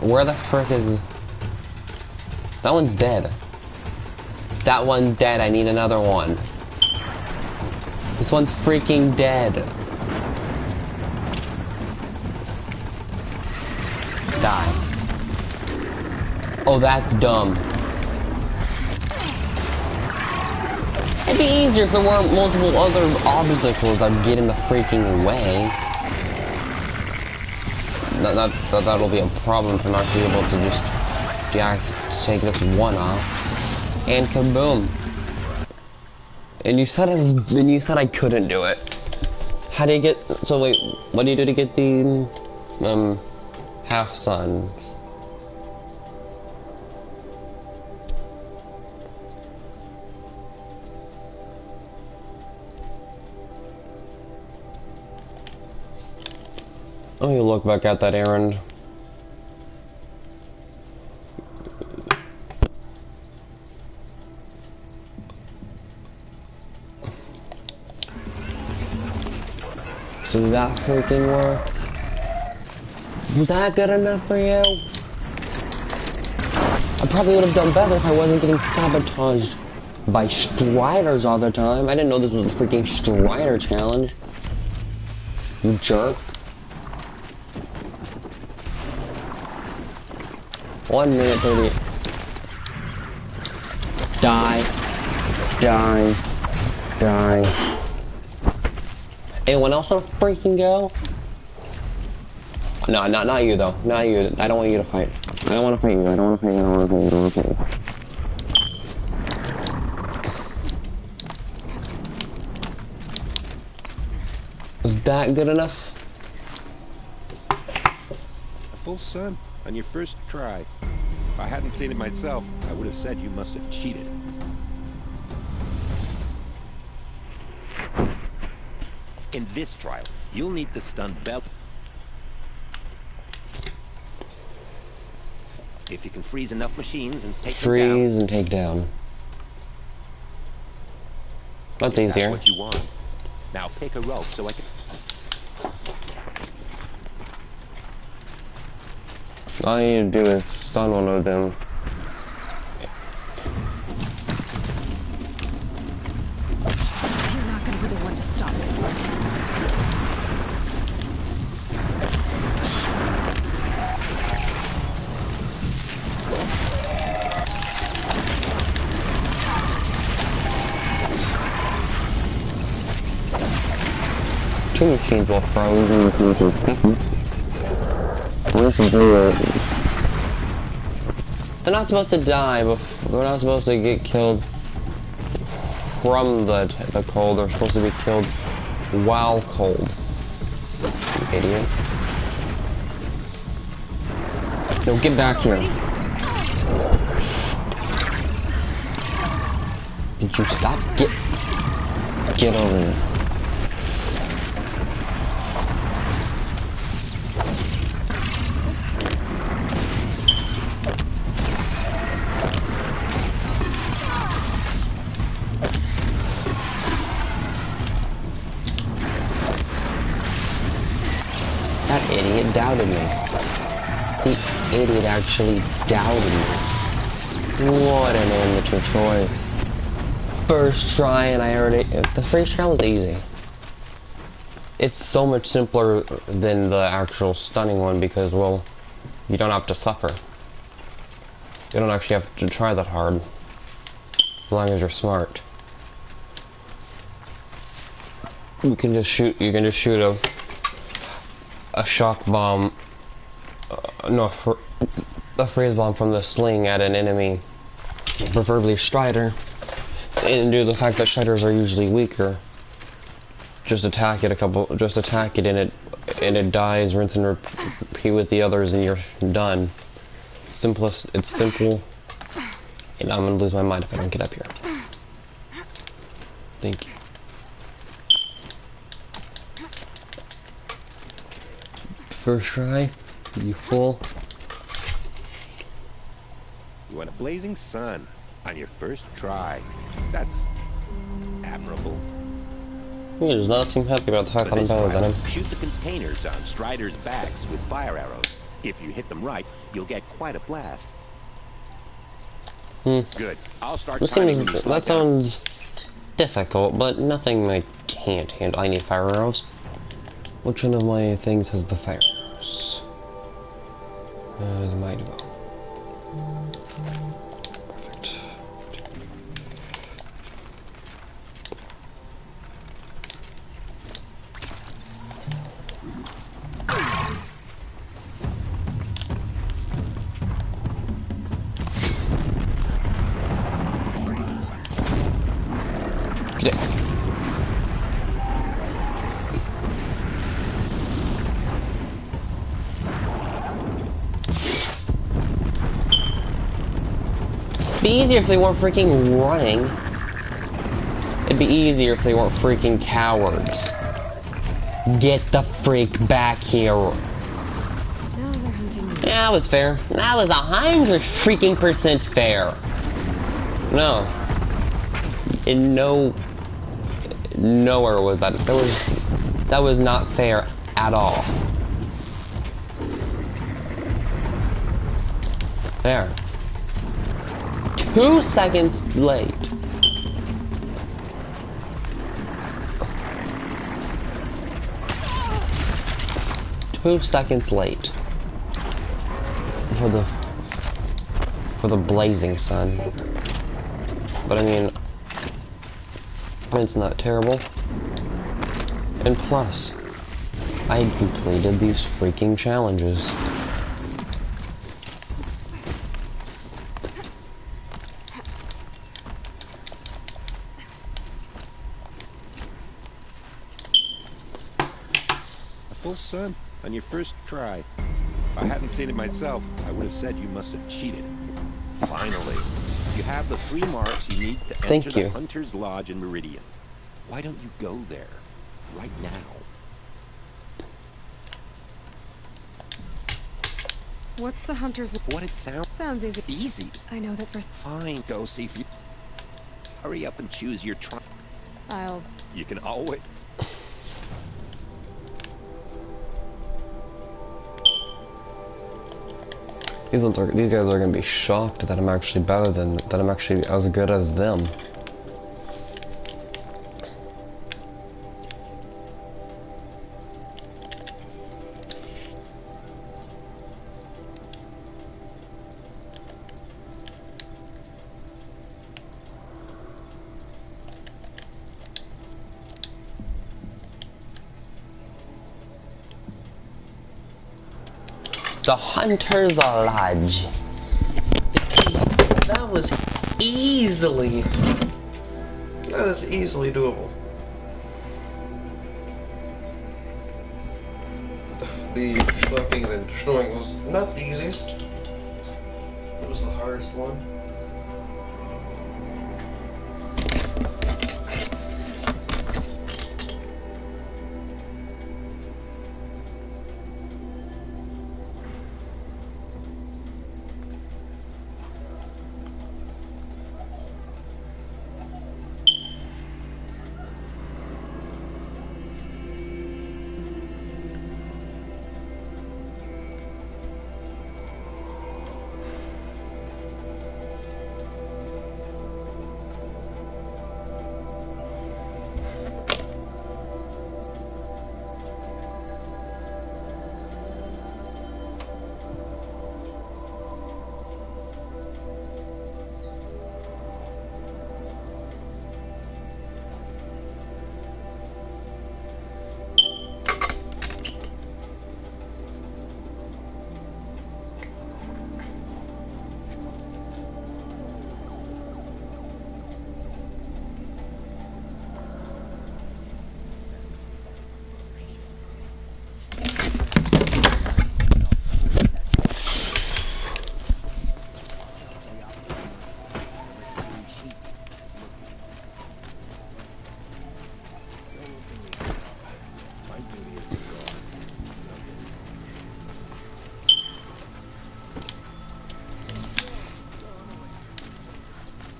Where the frick is... That one's dead. That one's dead. I need another one. This one's freaking dead. Die. Oh, that's dumb. It'd be easier if there weren't multiple other obstacles that'd get in the freaking way. That'll be a problem to not be able to just take this one off. And kaboom. And you said I couldn't do it. How do you get... So wait, what do you do to get the half suns? Oh, you look back at that errand. So did that freaking work? Was that good enough for you? I probably would have done better if I wasn't getting sabotaged by Striders all the time. I didn't know this was a freaking Strider challenge. You jerk. 1 minute 30. Die. Die. Die. Anyone else want to freaking go? No, not you though. Not you. I don't want you to fight. I don't want to fight you. I don't want to fight you. I don't want to fight you. I don't want to fight you. Was that good enough? A full sun on your first try. If I hadn't seen it myself, I would have said you must have cheated. In this trial, you'll need the stun belt. If you can freeze enough machines and take them down. Freeze and take down. That's easier. That's what you want. Now pick a rope so I can... All I need to do is stun one of them. You're not gonna be the one to stop me. Two machines will froze and they're not supposed to die, but they're not supposed to get killed from the cold. They're supposed to be killed while cold. You idiot. No, get back here. Did you stop? Get over here. That idiot doubted me. The idiot actually doubted me. What an amateur choice. First try and I already... The first try was easy. It's so much simpler than the actual stunning one because, well, you don't have to suffer. You don't actually have to try that hard. As long as you're smart. You can just shoot a shock bomb, a freeze bomb from the sling at an enemy, preferably Strider, and due to the fact that Striders are usually weaker, just attack it and it dies, rinse and repeat with the others and you're done. It's simple, and I'm gonna lose my mind if I don't get up here. Thank you. First try, you fool. You want a blazing sun on your first try. That's admirable. He does not seem happy about the fact that I'm better than him. Shoot the containers on Strider's backs with fire arrows. If you hit them right, you'll get quite a blast. Good. I'll start timing when you slow that down. sounds difficult, but nothing I can't handle. I need fire arrows. Which one of my things has the fire arrows? The mighty bow. Perfect. Get it. It'd be easier if they weren't freaking running. It'd be easier if they weren't freaking cowards. Get the freak back here. Now they're hunting me. Yeah, that was fair. That was 100% fair. No. In nowhere was that. That was not fair at all. There. 2 seconds late. Two seconds late for the blazing sun. but I mean, it's not terrible. And plus, I completed these freaking challenges. A full sun on your first try. If I hadn't seen it myself, I would have said you must have cheated. Finally, you have the 3 marks you need to enter the Hunter's Lodge in Meridian. Why don't you go there right now? What's the Hunter's... What it sounds... Sounds easy. Easy? I know that first... Fine, go see if you... Hurry up and choose your try. I'll... You can always... These guys are gonna be shocked that I'm actually better than... that I'm actually as good as them. The Hunter's Lodge. That was easily doable. The schlepping and destroying was not the easiest. It was the hardest one.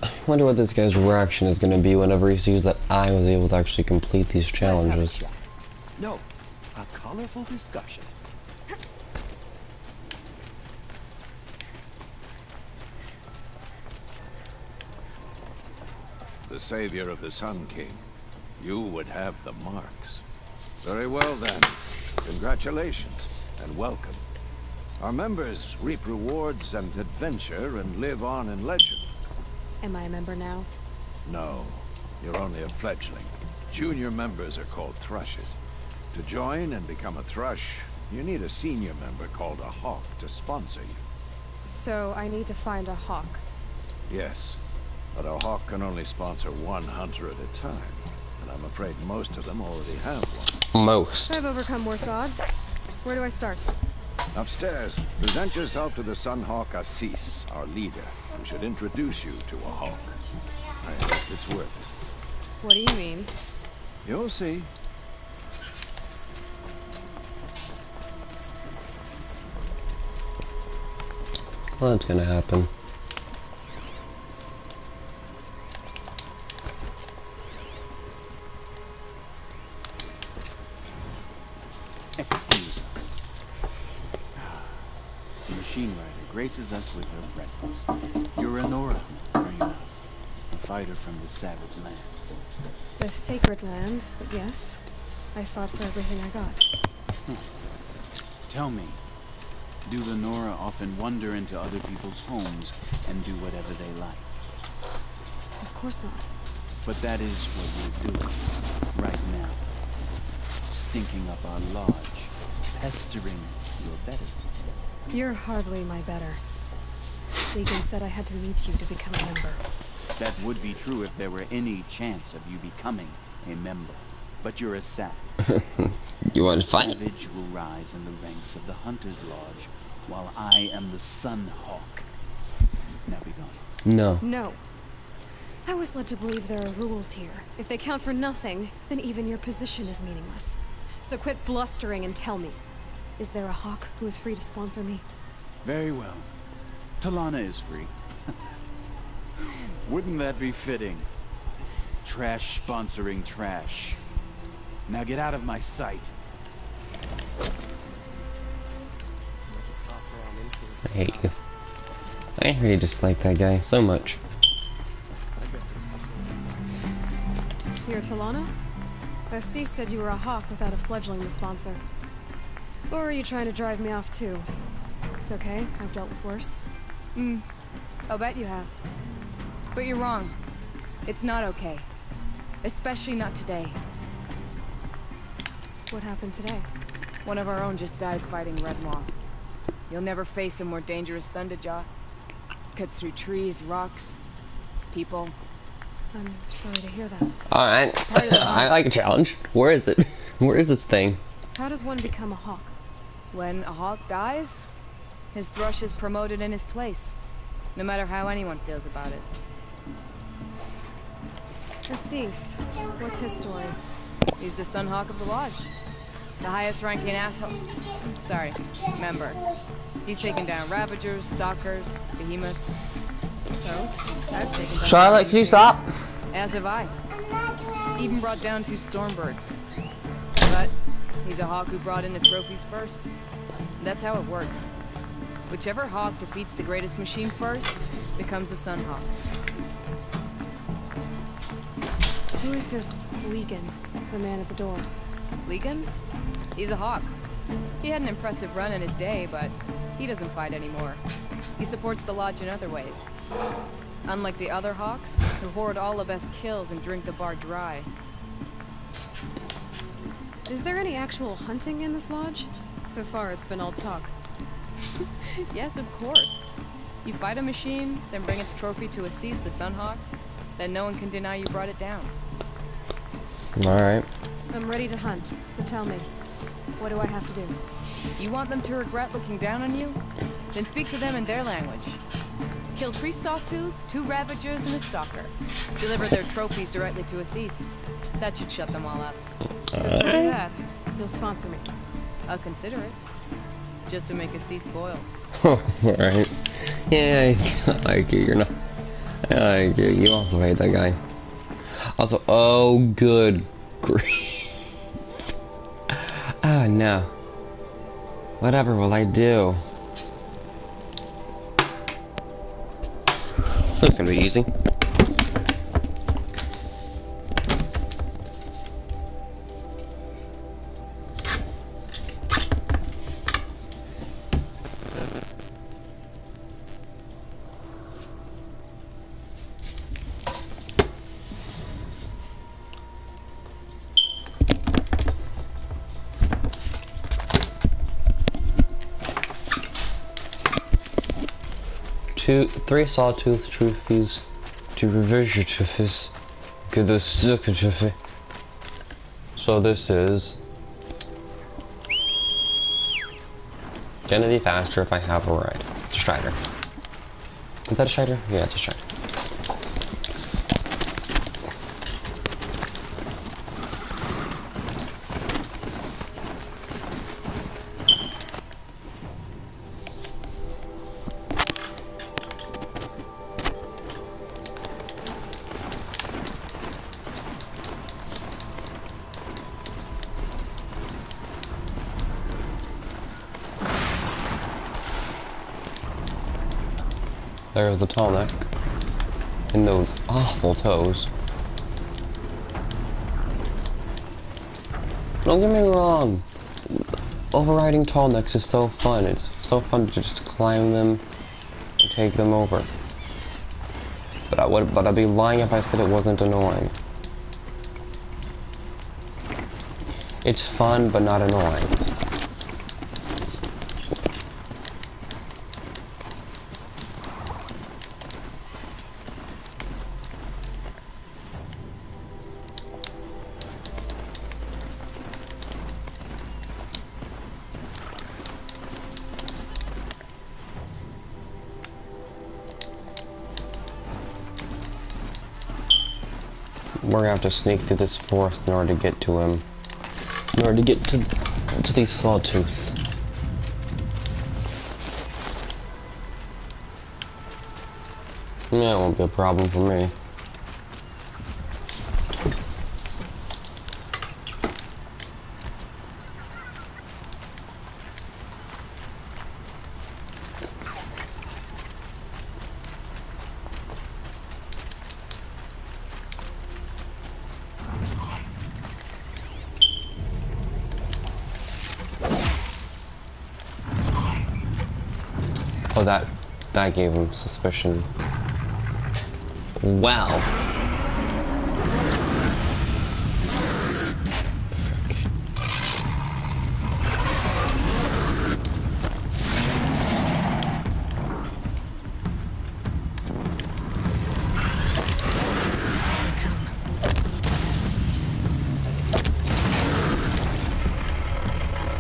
I wonder what this guy's reaction is going to be whenever he sees that I was able to actually complete these challenges. No, a colorful discussion. The savior of the Sun King. You would have the marks. Very well then. Congratulations and welcome. Our members reap rewards and adventure and live on in legend. Am I a member now? No, you're only a fledgling. Junior members are called thrushes. To join and become a thrush, you need a senior member called a hawk to sponsor you. So I need to find a hawk. Yes, but a hawk can only sponsor one hunter at a time, and I'm afraid most of them already have one. Most. I've overcome worse odds. Where do I start? Upstairs, present yourself to the Sunhawk Assis, our leader, who should introduce you to a hawk. I hope it's worth it. What do you mean? You'll see. Well, that's gonna happen. Excuse us. The machine rider graces us with her presence. You're Nora, are you not? A fighter from the Savage Lands. The Sacred Land, but yes. I fought for everything I got. Tell me, do the Nora often wander into other people's homes and do whatever they like? Of course not. But that is what we're doing right now. Stinking up our lodge, pestering your betters. You're hardly my better. Legan said I had to meet you to become a member. That would be true if there were any chance of you becoming a member. But you're a savage. You want to fight? Savage will rise in the ranks of the Hunter's Lodge, while I am the Sun Hawk. Now be gone. No. No. I was led to believe there are rules here. If they count for nothing, then even your position is meaningless. So quit blustering and tell me. Is there a hawk who is free to sponsor me? Very well. Talana is free. Wouldn't that be fitting? Trash sponsoring trash. Now get out of my sight. I hate you. I really dislike that guy so much. You're Talana? Assis said you were a hawk without a fledgling to sponsor. Or are you trying to drive me off too? It's okay, I've dealt with worse. I'll bet you have. But you're wrong. It's not okay. Especially not today. What happened today? One of our own just died fighting Red Maw. You'll never face a more dangerous Thunderjaw. Cuts through trees, rocks, people. I'm sorry to hear that. Alright. I like a challenge. Where is it? Where is this thing? How does one become a hawk? When a hawk dies, his thrush is promoted in his place. No matter how anyone feels about it. Assis, what's his story? He's the Sun Hawk of the Lodge. The highest ranking asshole. Sorry, member. He's taken down Ravagers, Stalkers, Behemoths. So, I've taken down... Charlotte, can you stop? As have I. Even brought down 2 Stormbirds. But he's a hawk who brought in the trophies first. That's how it works. Whichever hawk defeats the greatest machine first, becomes the Sun Hawk. Who is this Legan, the man at the door? Legan? He's a hawk. He had an impressive run in his day, but he doesn't fight anymore. He supports the lodge in other ways. Unlike the other hawks, who hoard all the best kills and drink the bar dry. Is there any actual hunting in this lodge? So far, it's been all talk. Yes, of course. You fight a machine, then bring its trophy to Assis the Sunhawk, then no one can deny you brought it down. Alright. I'm ready to hunt, so tell me, what do I have to do? You want them to regret looking down on you? Then speak to them in their language. Kill 3 Sawtooths, 2 Ravagers, and a Stalker. Deliver their trophies directly to Assis. That should shut them all up. So if I do that, you'll sponsor me. I'll consider it. Just to make Assis spoil. Alright. Yeah, I agree. You're not... I agree. You also hate that guy. Also, oh, good grief. Ah, no. Whatever will I do? That's gonna be easy. Three Sawtooth trophies, 2 Revision trophies, get the second trophy. So this is gonna be faster if I have a ride. It's a Strider. Is that a Strider? Yeah, it's a Strider. There's the tall neck. And those awful toes. Don't get me wrong. Overriding tall necks is so fun. It's so fun to just climb them and take them over. But I'd be lying if I said it wasn't annoying. It's fun, but not annoying. We're gonna have to sneak through this forest in order to get to him. In order to get to these sawtooth. Yeah, it won't be a problem for me. Oh, that gave him suspicion. Wow.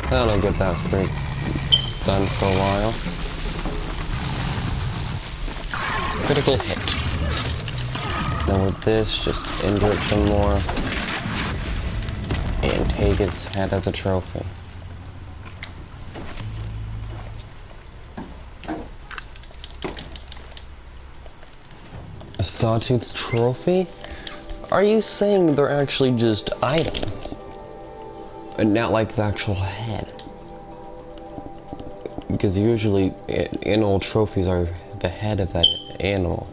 That'll get that freak stunned for a while. Critical hit. Now with this, just injure it some more and take its head as a trophy. A sawtooth trophy? Are you saying they're actually just items? And not like the actual head? Because usually animal trophies are the head of that animal.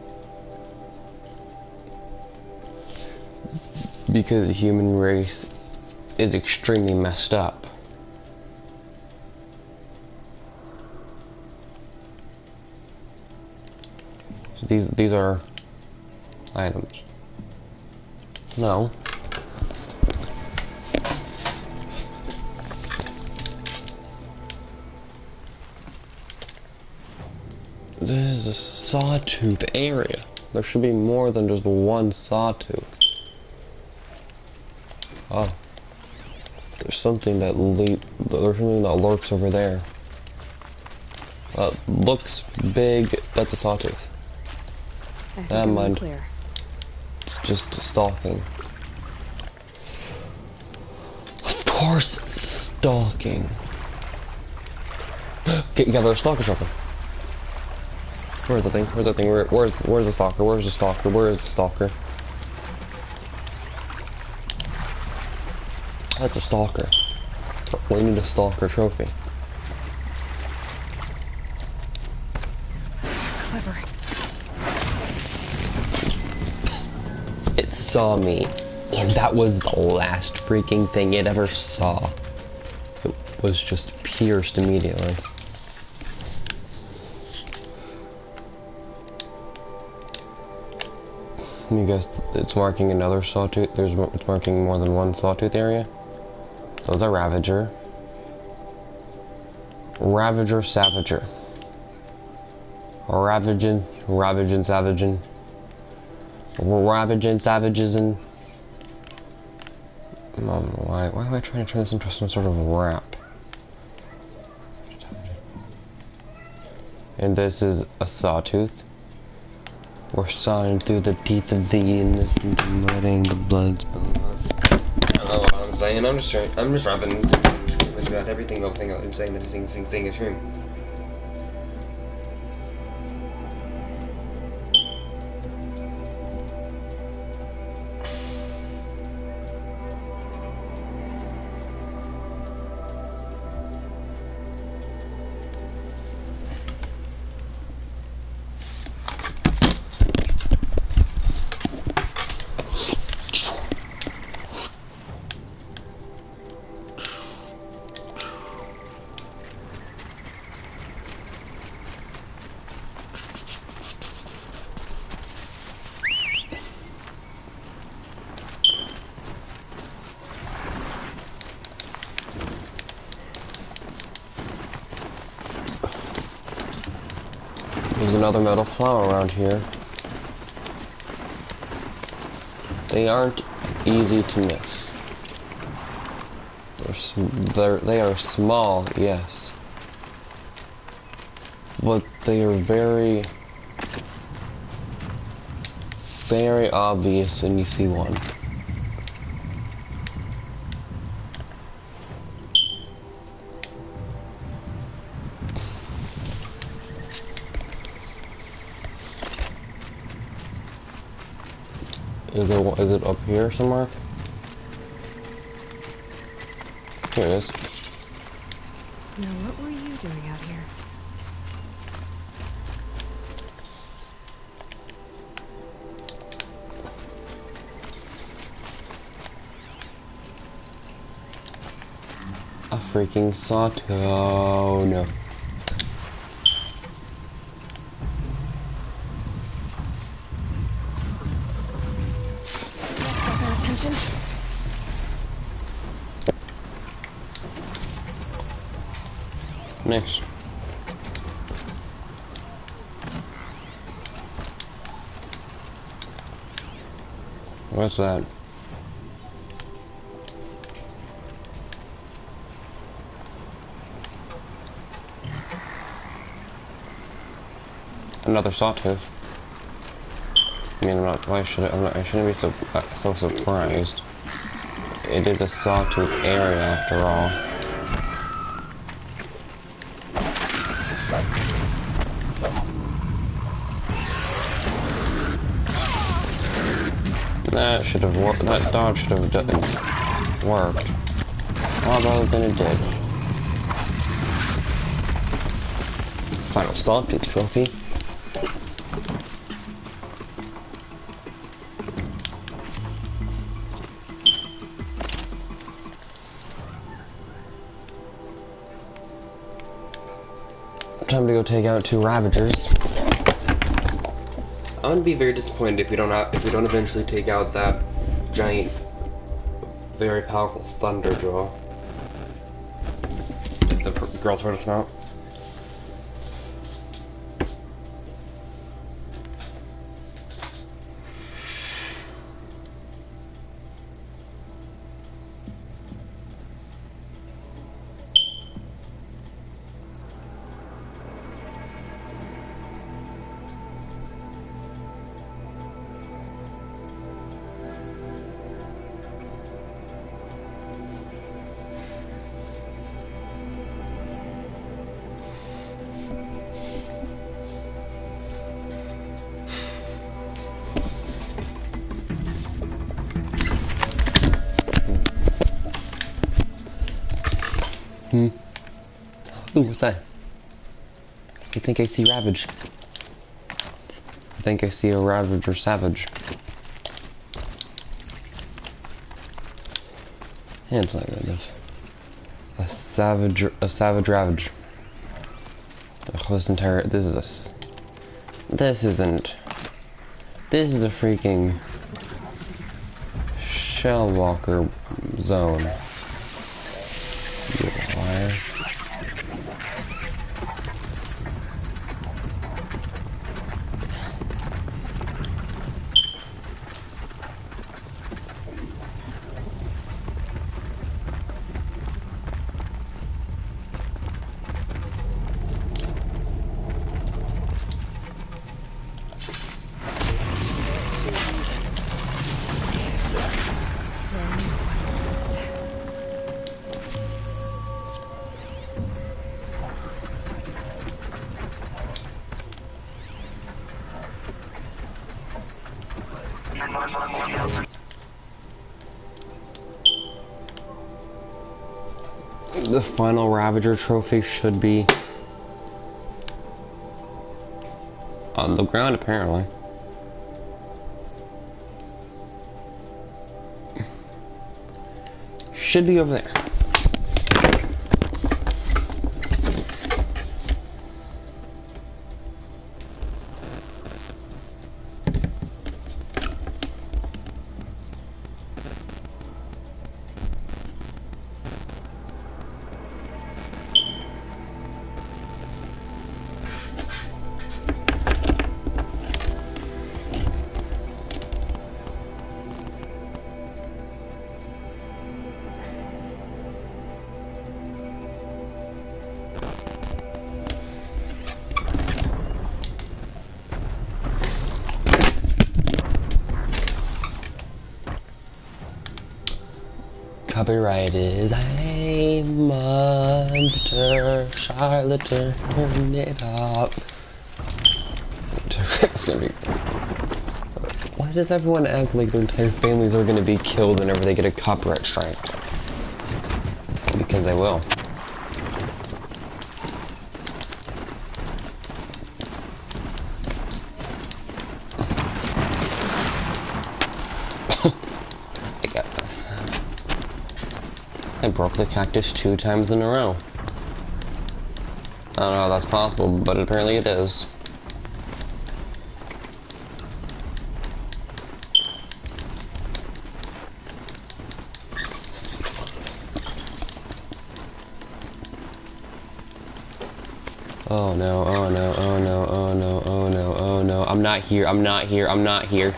Because the human race is extremely messed up. So these are items. No. This is a sawtooth area. There should be more than just one sawtooth. Oh. There's something that lurks over there. Looks big. That's a sawtooth. Never mind. Clear. It's just stalking. Of course it's stalking. Okay, yeah, there's stalking something. Where's the thing? Where's the thing? Where's the stalker? Where's the stalker? Where is the stalker? That's a stalker. We need a stalker trophy. Clever. It saw me, and that was the last freaking thing it ever saw. It was just pierced immediately. You guys, it's marking another sawtooth. It's marking more than one sawtooth area. Those are Ravager. Ravager, Savager. Ravaging, Savaging. Ravaging, Savages, and... Why am I trying to turn this into some sort of rap? And this is a sawtooth. We're sawing through the teeth of the innocent and letting the blood spill out. I don't know what I'm saying. I'm just rapping about everything I'm saying that he's singing his room. another metal flower around here. They aren't easy to miss. They are small, yes. But they are very, very obvious when you see one. Is it up here somewhere? Here it is. Now what were you doing out here? A freaking sawtooth. Oh no. Next. What's that? Another sawtooth. I mean, I shouldn't be so surprised. It is a sawtooth area after all. That should have worked. That dodge should have worked. Although then it did. Final sawtooth trophy. Time to go take out 2 Ravagers. I'm gonna be very disappointed if we don't eventually take out that giant, very powerful Thunderjaw. The girl tortoise mount. Ooh, what's that? I think I see Ravage. I think I see a Ravager Savage. Yeah, it's not good enough. A Savage Ravage. Oh, this is a freaking Shellwalker zone. You liar. The final Ravager trophy should be on the ground, apparently. Should be over there. Copyright is a monster. Charlotte, turn it up. Why does everyone act like their entire families are gonna be killed whenever they get a copyright strike? Because they will. I broke the cactus 2 times in a row. I don't know how that's possible, but apparently it is. Oh no, oh no, oh no, oh no, oh no, oh no. I'm not here, I'm not here, I'm not here.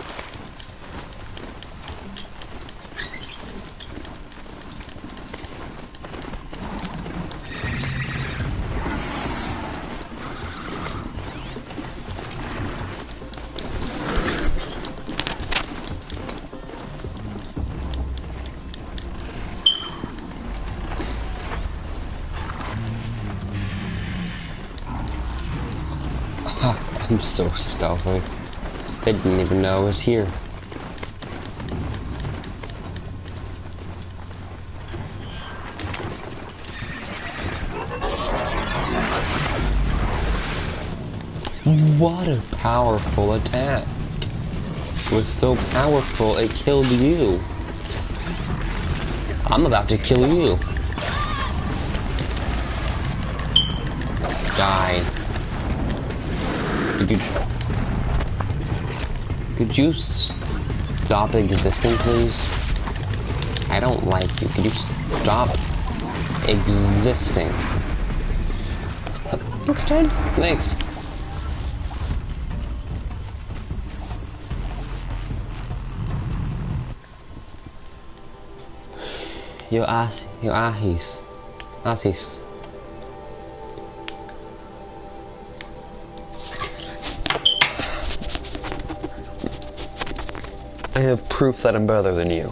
I'm so stealthy. They didn't even know I was here. What a powerful attack. It was so powerful it killed you. I'm about to kill you. Die. Could you stop existing, please? I don't like you. Could you stop existing? Thanks, Ted. Thanks. Yo Ahis. Asis. I have proof that I'm better than you.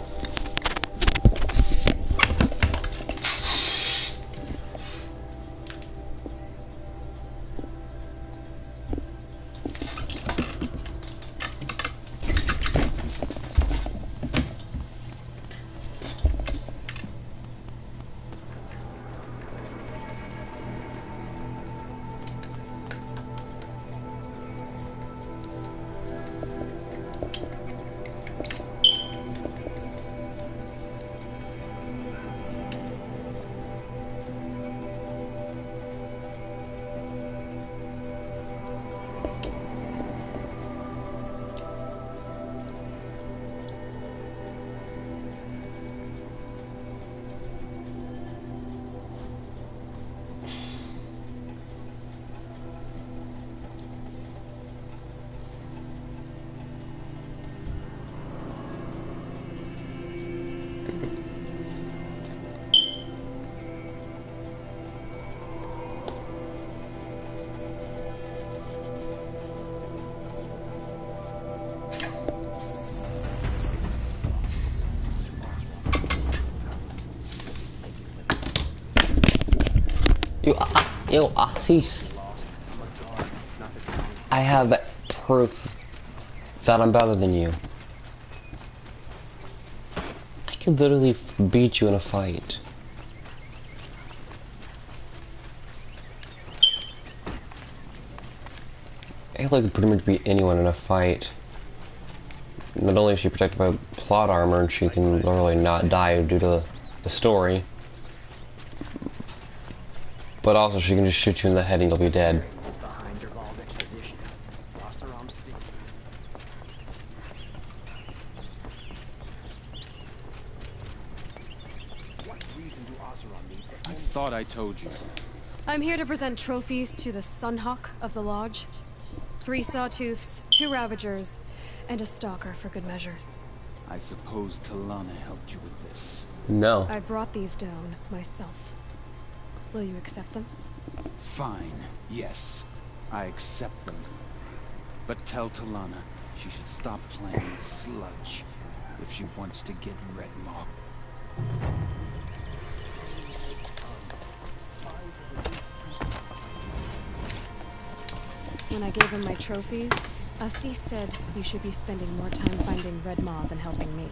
Yo, Asis. I have proof that I'm better than you. I can literally beat you in a fight. I feel like I could pretty much beat anyone in a fight. Not only is she protected by plot armor and she can literally not die due to the story, but also she can just shoot you in the head and you'll be dead. I thought I told you. I'm here to present trophies to the Sunhawk of the Lodge. 3 Sawtooths, 2 Ravagers, and a Stalker for good measure. I suppose Talana helped you with this. No. I brought these down myself. Will you accept them? Fine. Yes. I accept them. But tell Talana she should stop playing with sludge if she wants to get Red Maw. When I gave him my trophies, Assis said you should be spending more time finding Red Maw than helping me.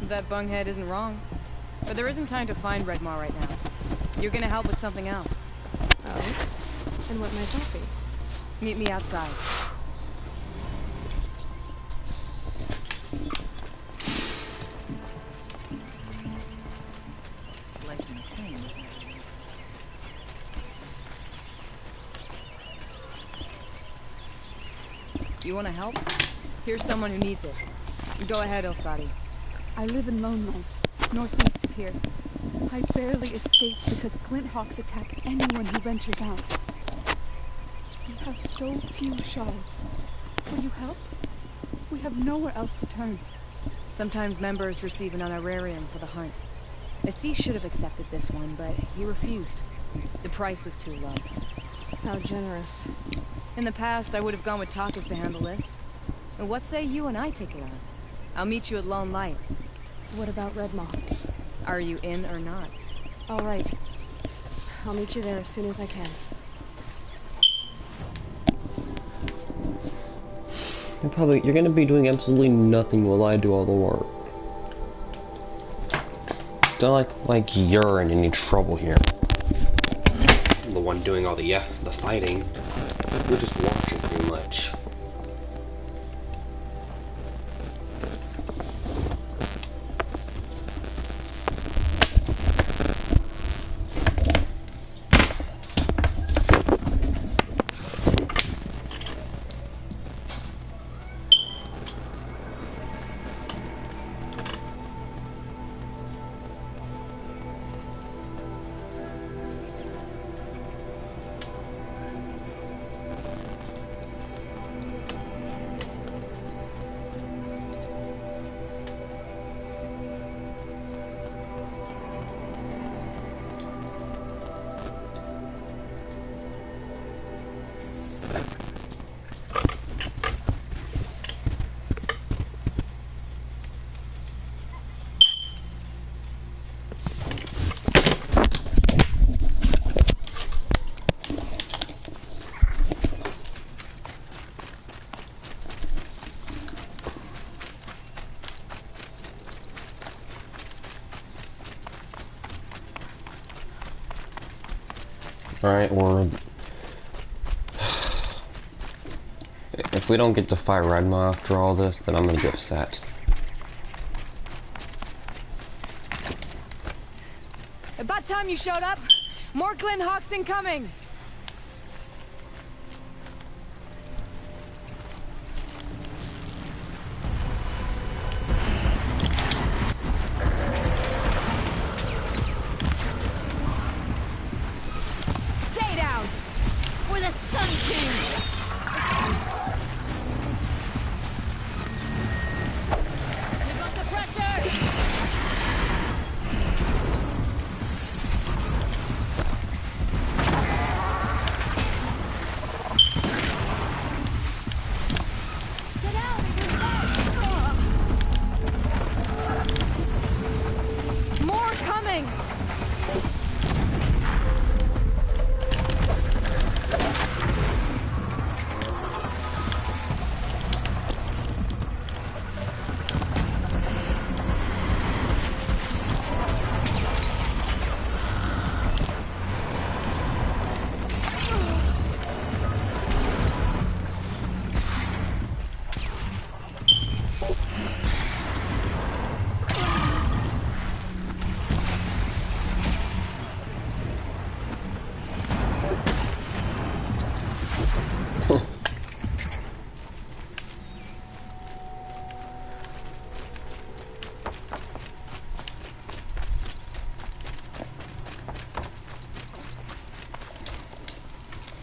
That bunghead isn't wrong. But there isn't time to find Red Maw right now. You're gonna help with something else. Oh? And what might that be? Meet me outside. You wanna help? Here's someone who needs it. Go ahead, Elsadi. I live in Lone Light, northeast of here. I barely escaped because Glint Hawks attack anyone who ventures out. We have so few shards. Will you help? We have nowhere else to turn. Sometimes members receive an honorarium for the hunt. Assis should have accepted this one, but he refused. The price was too low. How generous. In the past, I would have gone with Takas to handle this. And what say you and I take it on? I'll meet you at Lone Light. What about Red Maw? Are you in or not? All right. I'll meet you there as soon as I can. You're gonna be doing absolutely nothing while I do all the work. Don't like you're in any trouble here. I'm the one doing all the fighting. We're just watching pretty much. Alright, if we don't get to fight Red Maw after all this, then I'm gonna be upset. About time you showed up. More Glint Hawks incoming.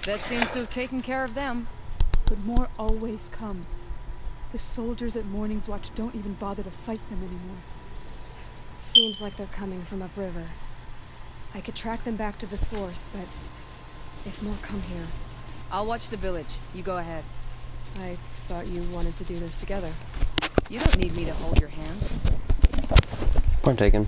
That seems to have taken care of them. But more always come. The soldiers at Morning's Watch don't even bother to fight them anymore. It seems like they're coming from upriver. I could track them back to the source, but if more come here... I'll watch the village. You go ahead. I thought you wanted to do this together. You don't need me to hold your hand. Point taken.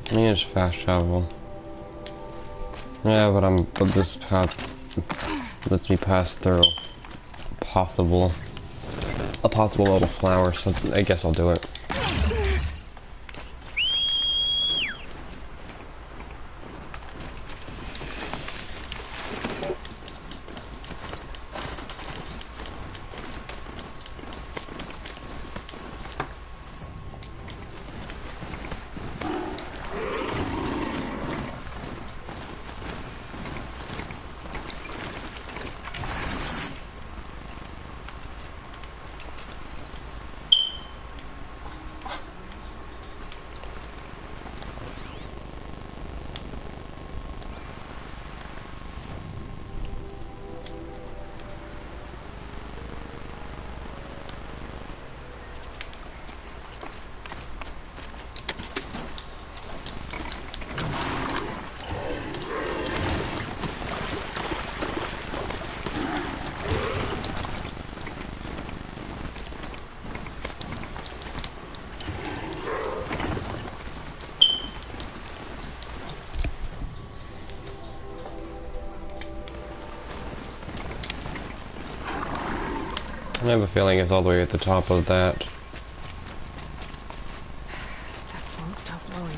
I think it's fast travel. Yeah, but this path lets me pass through a possible little flower, so I guess I'll do it. I have a feeling it's all the way at the top of that. Just won't stop blowing.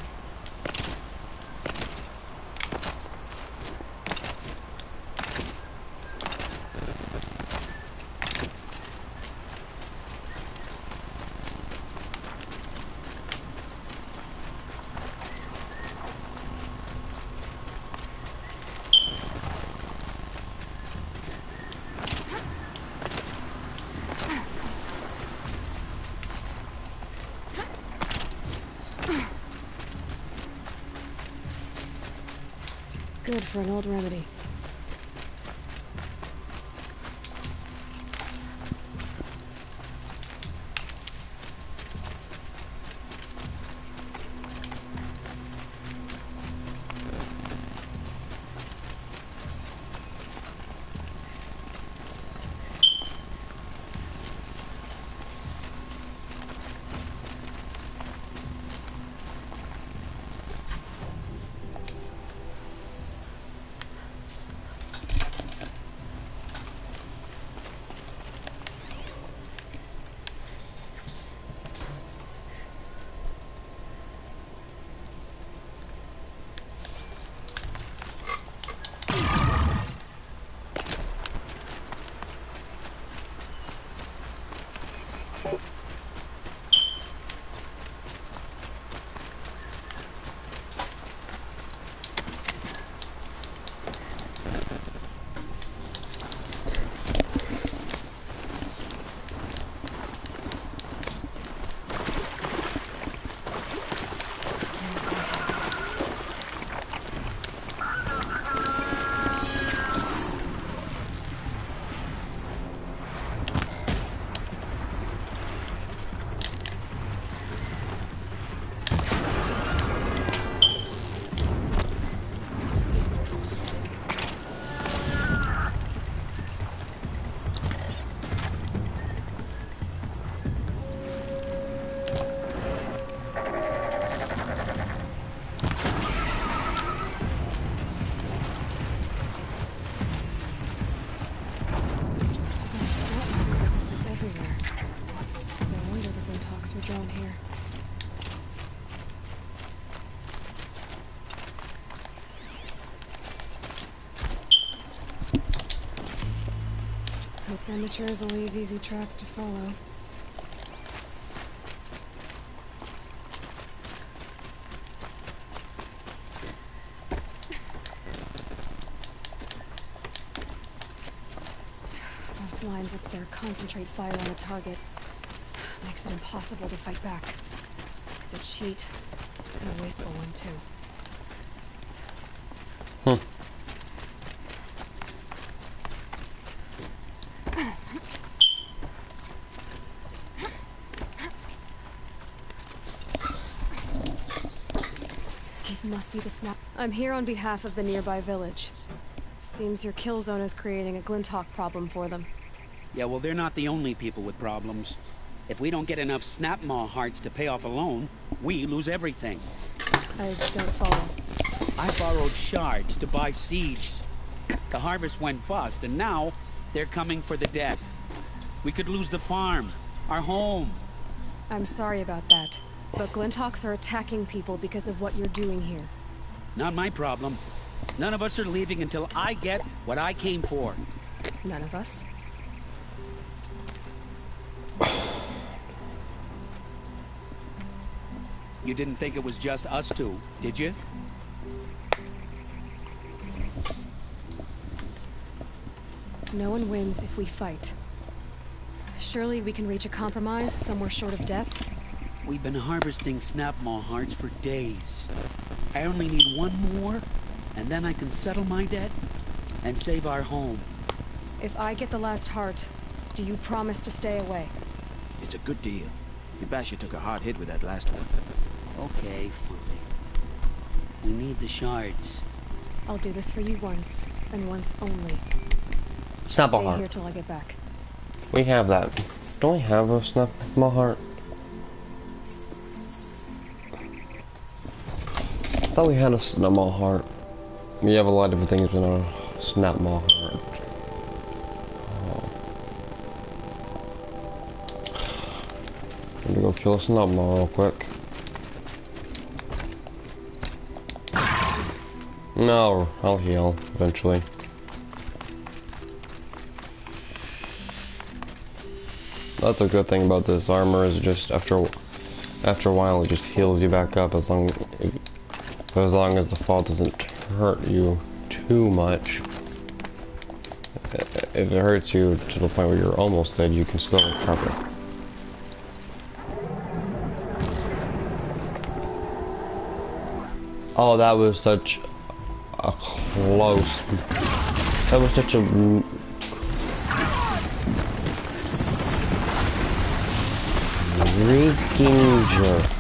Good for an old remedy. Amateurs will leave easy tracks to follow. Those blinds up there concentrate fire on the target. Makes it impossible to fight back. It's a cheat, and a wasteful one too. Must be the snap. I'm here on behalf of the nearby village. Seems your kill zone is creating a Glinthawk problem for them. Yeah, well, they're not the only people with problems. If we don't get enough Snapmaw hearts to pay off a loan, we lose everything. I don't follow. I borrowed shards to buy seeds. The harvest went bust, and now they're coming for the debt. We could lose the farm, our home. I'm sorry about that, but Glinthawks are attacking people because of what you're doing here. Not my problem. None of us are leaving until I get what I came for. None of us? You didn't think it was just us two, did you? No one wins if we fight. Surely we can reach a compromise somewhere short of death? We've been harvesting Snapmaw hearts for days. I only need one more, and then I can settle my debt and save our home. If I get the last heart, do you promise to stay away? It's a good deal. Yabasha took a hard hit with that last one. Okay, fine. We need the shards. I'll do this for you once, and once only. Snapmaw Stay heart. here till I get back. We have that. Don't we have a Snapmaw heart? I thought we had a Snapmaw heart. We have a lot of different things in our Snapmaw heart. Let me go kill a Snapmaw real quick. No, I'll heal eventually. That's a good thing about this armor is just after a while it just heals you back up as long as the fall doesn't hurt you too much. If it hurts you to the point where you're almost dead, you can still recover. Oh, that was such a close. That was such a freaking jerk.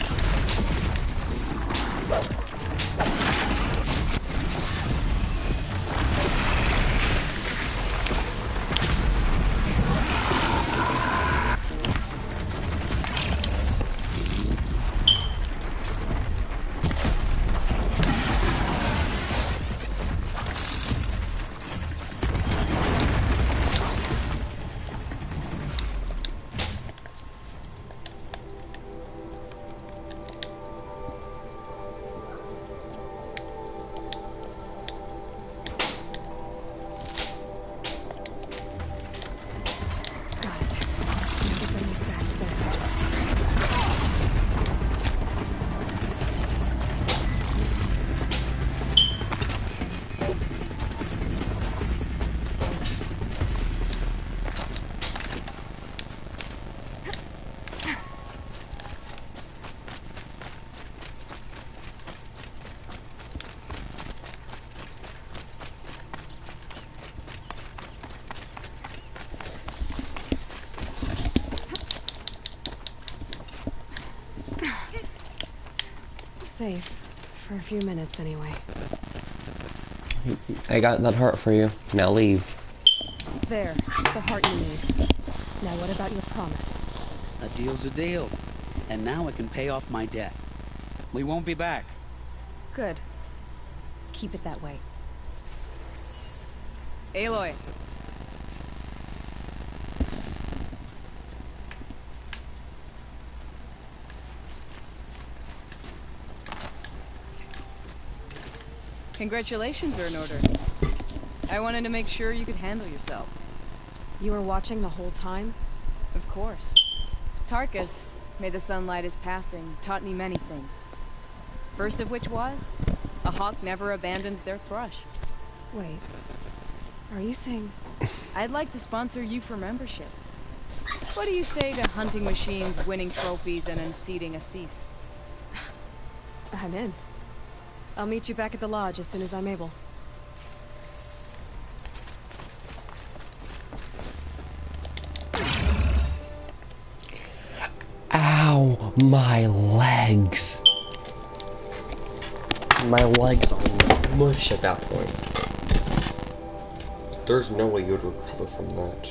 Safe. For a few minutes, anyway. I got that heart for you. Now leave. There. The heart you need. Now what about your promise? A deal's a deal. And now I can pay off my debt. We won't be back. Good. Keep it that way. Aloy. Congratulations are in order. I wanted to make sure you could handle yourself. You were watching the whole time? Of course. Tarkus, may the sunlight is passing, taught me many things. First of which was, a hawk never abandons their thrush. Wait. Are you saying... I'd like to sponsor you for membership. What do you say to hunting machines, winning trophies, and unseating Assis? I'm in. I'll meet you back at the lodge as soon as I'm able. Ow, my legs. My legs are mush at that point. There's no way you'd recover from that.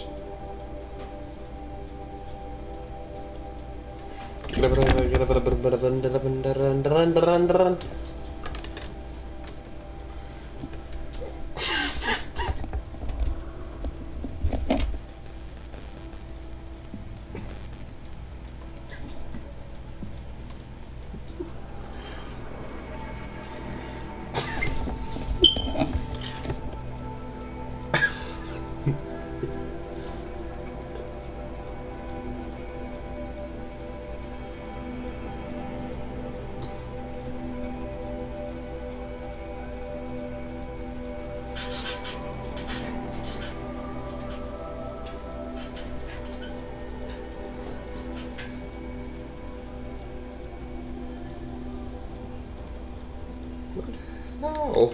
Oh.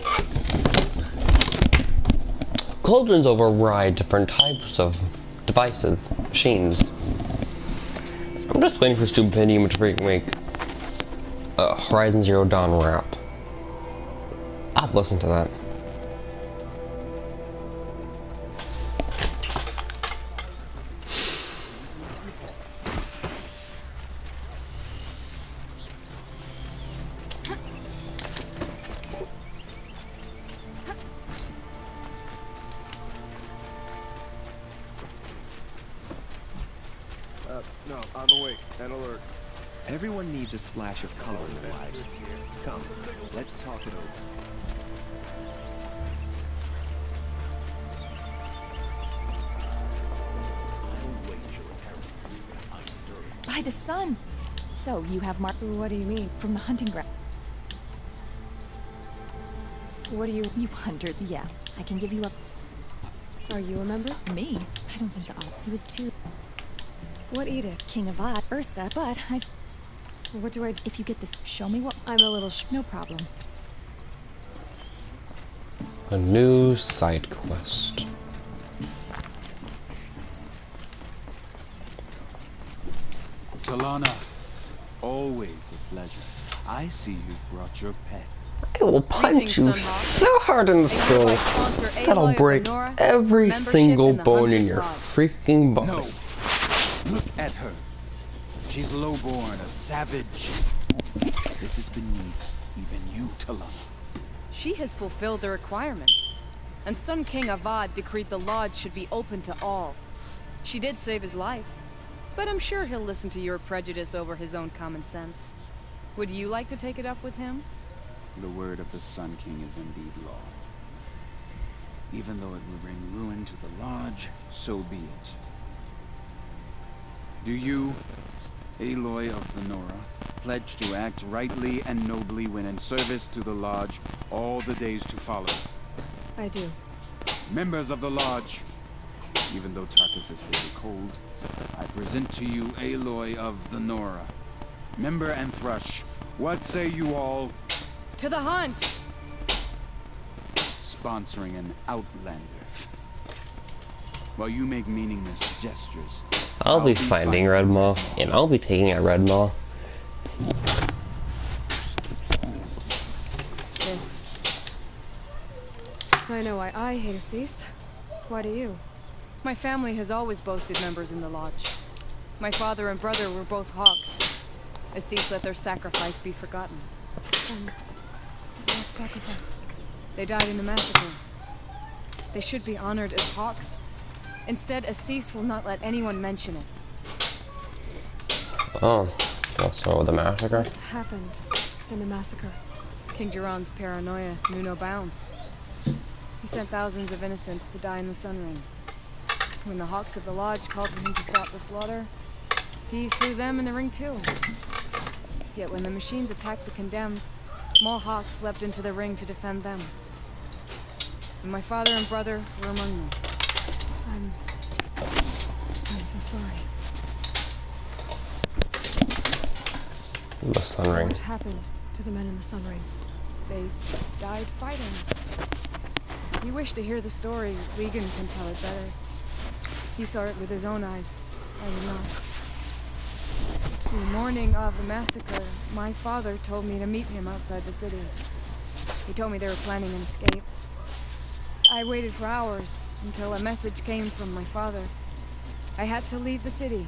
Cauldrons override different types of devices, machines. I'm just waiting for Stupendium to make a Horizon Zero Dawn rap. I'd listen to that. No, I'm awake and alert. Everyone needs a splash of color in their lives. Come, let's talk it over. By the sun! So, you have Mark... What do you mean? From the hunting ground. What do you... You hunter, yeah. I can give you a... Are you a member? Me? I don't think he was too... What edict? King of Odd, Ursa, but I've... What do I do? If you get this, show me what... I'm a little No problem. A new side quest. Talana, always a pleasure. I see you brought your pet. I will punch you so hard in the skull that'll break every single bone in your freaking body. No. Look at her. She's lowborn, a savage. This is beneath even you, Talana. She has fulfilled the requirements. And Sun King Avad decreed the lodge should be open to all. She did save his life. But I'm sure he'll listen to your prejudice over his own common sense. Would you like to take it up with him? The word of the Sun King is indeed law. Even though it will bring ruin to the lodge, so be it. Do you, Aloy of the Nora, pledge to act rightly and nobly when in service to the lodge all the days to follow? I do. Members of the lodge, even though Tarkus is very cold, I present to you Aloy of the Nora. Member and Thrush, what say you all? To the hunt! Sponsoring an outlander. While you make meaningless gestures, I'll be finding Red Maw, and I'll be taking out Red Maw. This. I know why I hate Assis. Why do you? My family has always boasted members in the lodge. My father and brother were both hawks. Assis let their sacrifice be forgotten. What sacrifice? They died in a massacre. They should be honored as hawks. Instead, Assis will not let anyone mention it. Oh, what's wrong with the massacre? What happened in the massacre? King Jiran's paranoia knew no bounds. He sent thousands of innocents to die in the Sun Ring. When the Hawks of the Lodge called for him to stop the slaughter, he threw them in the ring too. Yet when the machines attacked the condemned, more Hawks leapt into the ring to defend them. And my father and brother were among them. I'm so sorry. The Sun Ring. What happened to the men in the Sun Ring? They died fighting. If you wish to hear the story, Regan can tell it better. He saw it with his own eyes. I did not. The morning of the massacre, my father told me to meet him outside the city. He told me they were planning an escape. I waited for hours until a message came from my father. I had to leave the city.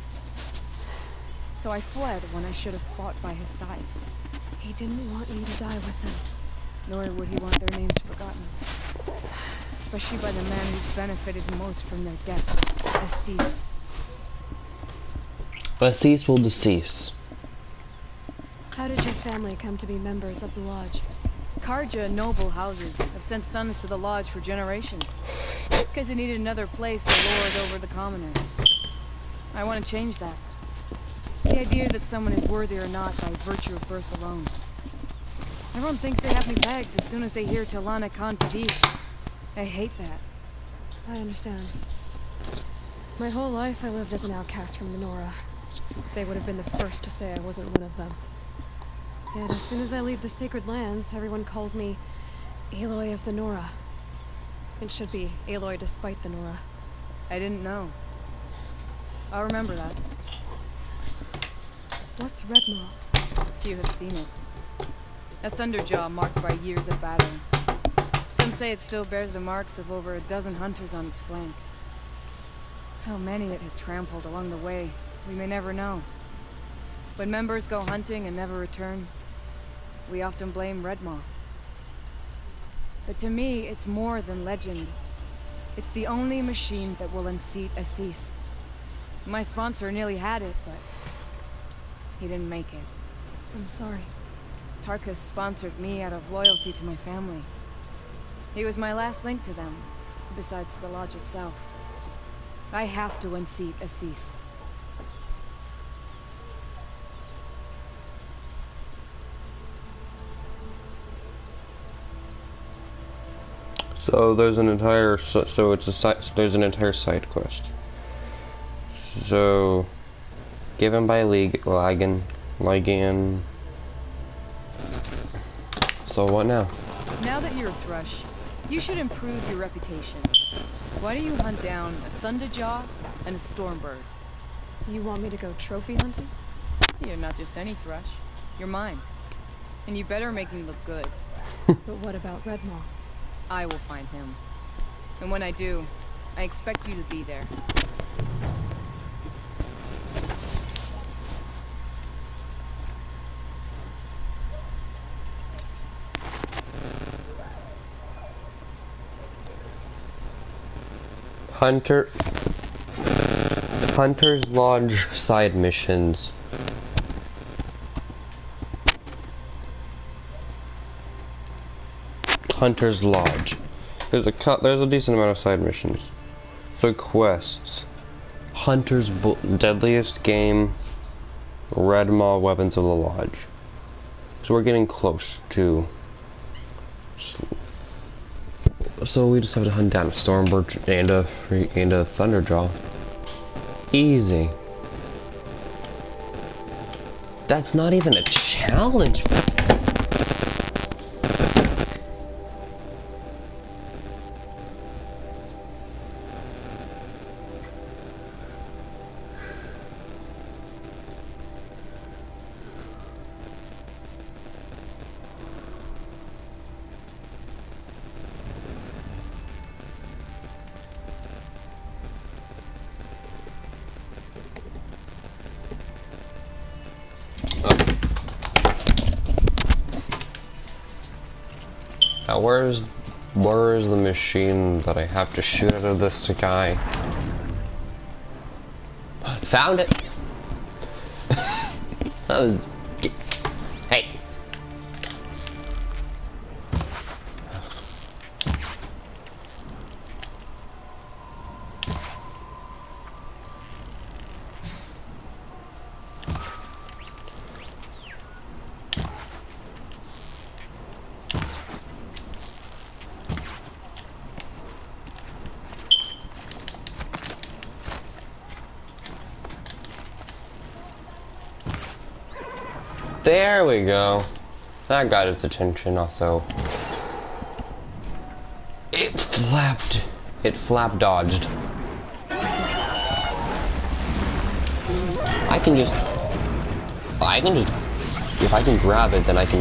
So I fled when I should have fought by his side. He didn't want you to die with him. Nor would he want their names forgotten. Especially by the man who benefited most from their deaths, Assis. Assis will decease. How did your family come to be members of the lodge? Karja noble houses have sent sons to the lodge for generations. Because they needed another place to lord over the commoners. I want to change that. The idea that someone is worthy or not by virtue of birth alone. Everyone thinks they have me pegged as soon as they hear Talana Khan Padish. I hate that. I understand. My whole life I lived as an outcast from the Nora. They would have been the first to say I wasn't one of them. Yet as soon as I leave the Sacred Lands, everyone calls me Aloy of the Nora. It should be Aloy despite the Nora. I didn't know. I'll remember that. What's Redmaw? Few have seen it. A Thunderjaw marked by years of battle. Some say it still bears the marks of over a dozen hunters on its flank. How many it has trampled along the way, we may never know. When members go hunting and never return, we often blame Redmaw. But to me, it's more than legend. It's the only machine that will unseat Assis. My sponsor nearly had it, but he didn't make it. I'm sorry. Tarkus sponsored me out of loyalty to my family. He was my last link to them, besides the lodge itself. I have to unseat Assis. So there's an entire there's an entire side quest. So given by Ligan. So what now? Now that you're a Thrush, you should improve your reputation. Why don't you hunt down a Thunderjaw and a Stormbird? You want me to go trophy hunting? You're not just any Thrush. You're mine. And you better make me look good. But what about Redmaw? I will find him. And when I do, I expect you to be there. Hunter's Lodge side missions. Hunter's Lodge. There's a decent amount of side missions. So quests. Hunter's Deadliest Game. Redmaw Weapons of the Lodge. So we're getting close to. So we just have to hunt down a Stormbird and a Thunderjaw. Easy. That's not even a challenge. Now where is the machine that I have to shoot out of the sky? Found it! That was... Hey! There we go. That got his attention also. It flap dodged. I can just, if I can grab it, then I can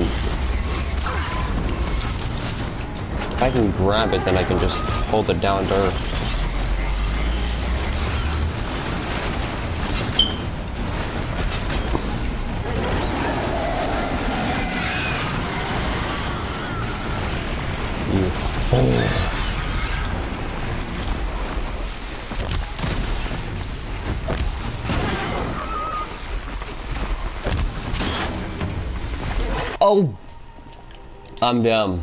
just hold it down to earth. Oh, I'm dumb.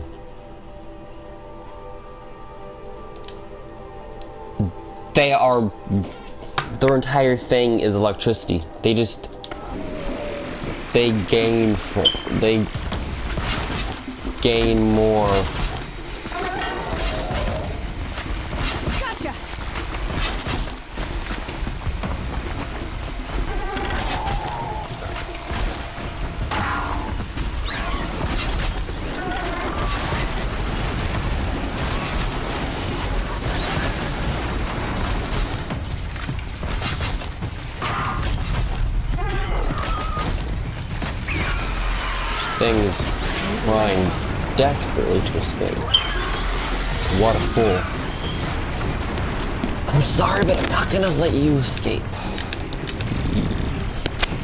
Their entire thing is electricity. They gain more. Gotcha. thing is trying desperately to escape. What a fool. I'm sorry, but I'm not gonna let you escape.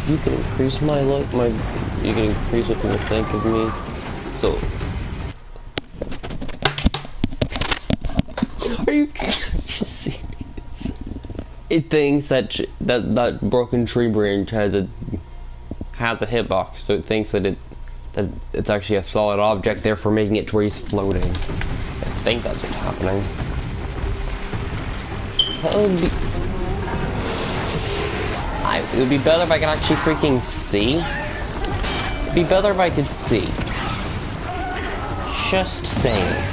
You can increase you can increase what people think of me. So, are you serious? It thinks that that broken tree branch has a hitbox, so it thinks that it's actually a solid object, therefore making it to where he's floating. I think that's what's happening. It would be better if I could actually freaking see. It'd be better if I could see. Just saying.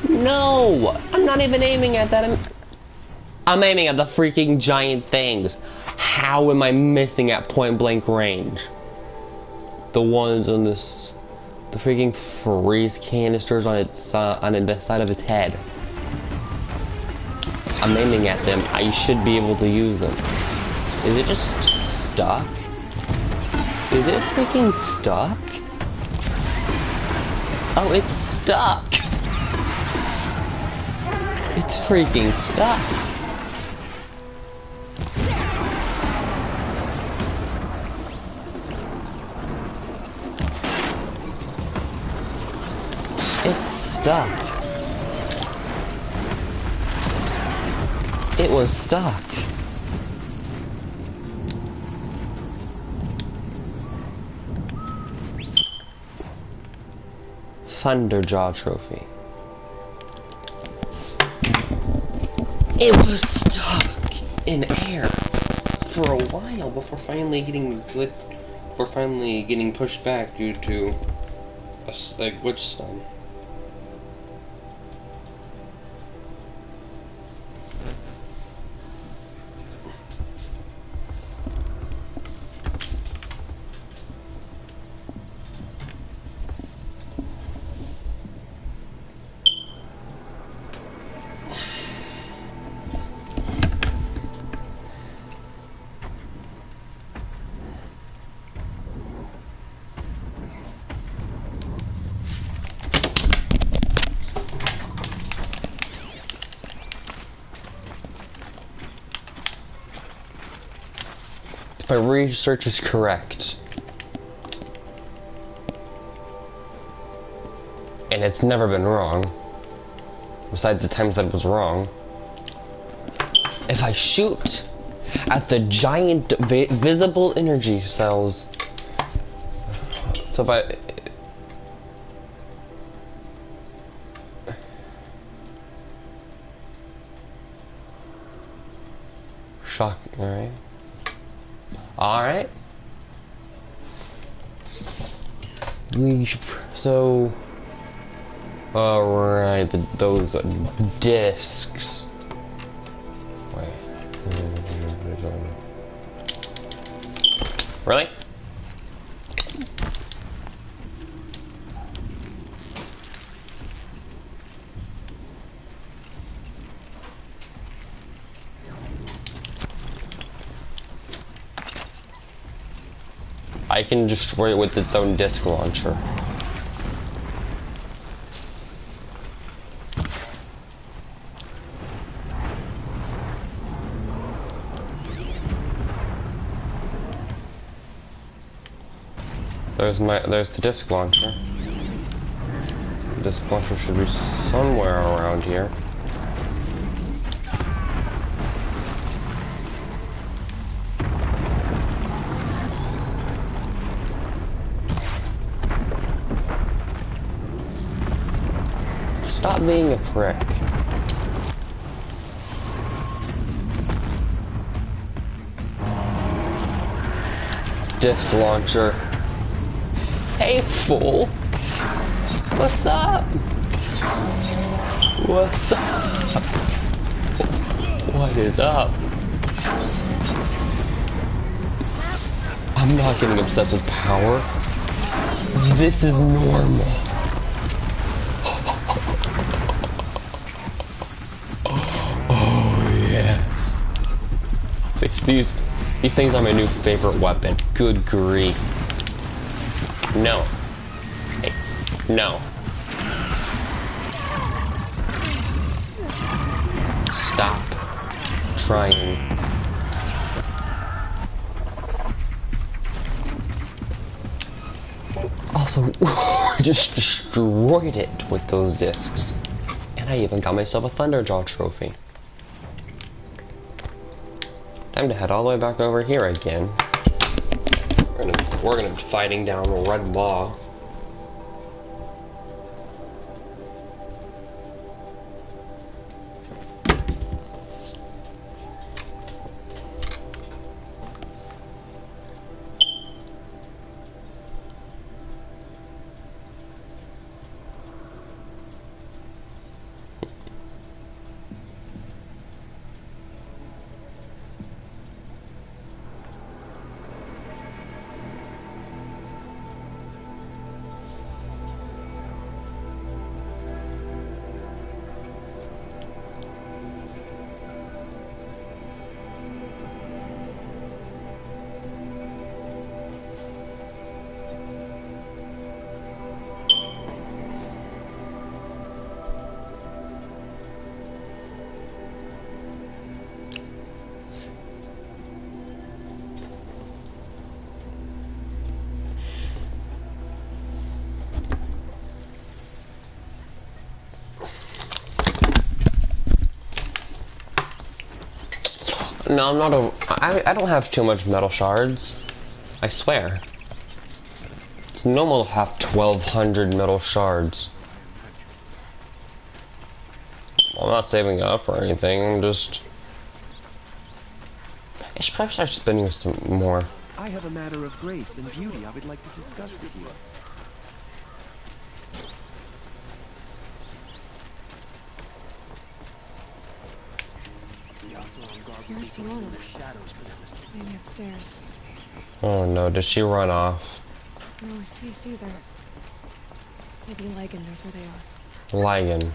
No! I'm not even aiming at that. I'm aiming at the freaking giant things. How am I missing at point blank range? The ones on this, the freaking freeze canisters on the side of its head. I'm aiming at them. I should be able to use them. Is it just stuck? Is it freaking stuck? Oh, it's stuck. It's freaking stuck. It's stuck. It was stuck. Thunderjaw trophy. It was stuck in air for a while before finally getting pushed back due to a glitch stun. My research is correct. And it's never been wrong. Besides the times that it was wrong. If I shoot at the giant visible energy cells. So if I... Shock, alright. Alright. So... Alright, those discs. Wait. Really? I can destroy it with its own disc launcher. There's the disc launcher. The disc launcher should be somewhere around here. Stop being a prick. Disc launcher. Hey, fool. What's up? What's up? What is up? I'm not getting obsessed with power. This is normal. Oh, yes. These things are my new favorite weapon. Good grief. No. No. Stop trying. Also, I just destroyed it with those discs. And I even got myself a Thunderjaw trophy. Time to head all the way back over here again. We're gonna be fighting down Red Maw. No, I'm not I don't have too much metal shards. I swear. It's normal to have 1,200 metal shards. I'm not saving up or anything, I'm just... I should probably start spending some more. I have a matter of grace and beauty I would like to discuss with you. Where's Talana? Maybe upstairs. Oh no, did she run off? No, I see there. Maybe Lygan knows where they are. Lygan.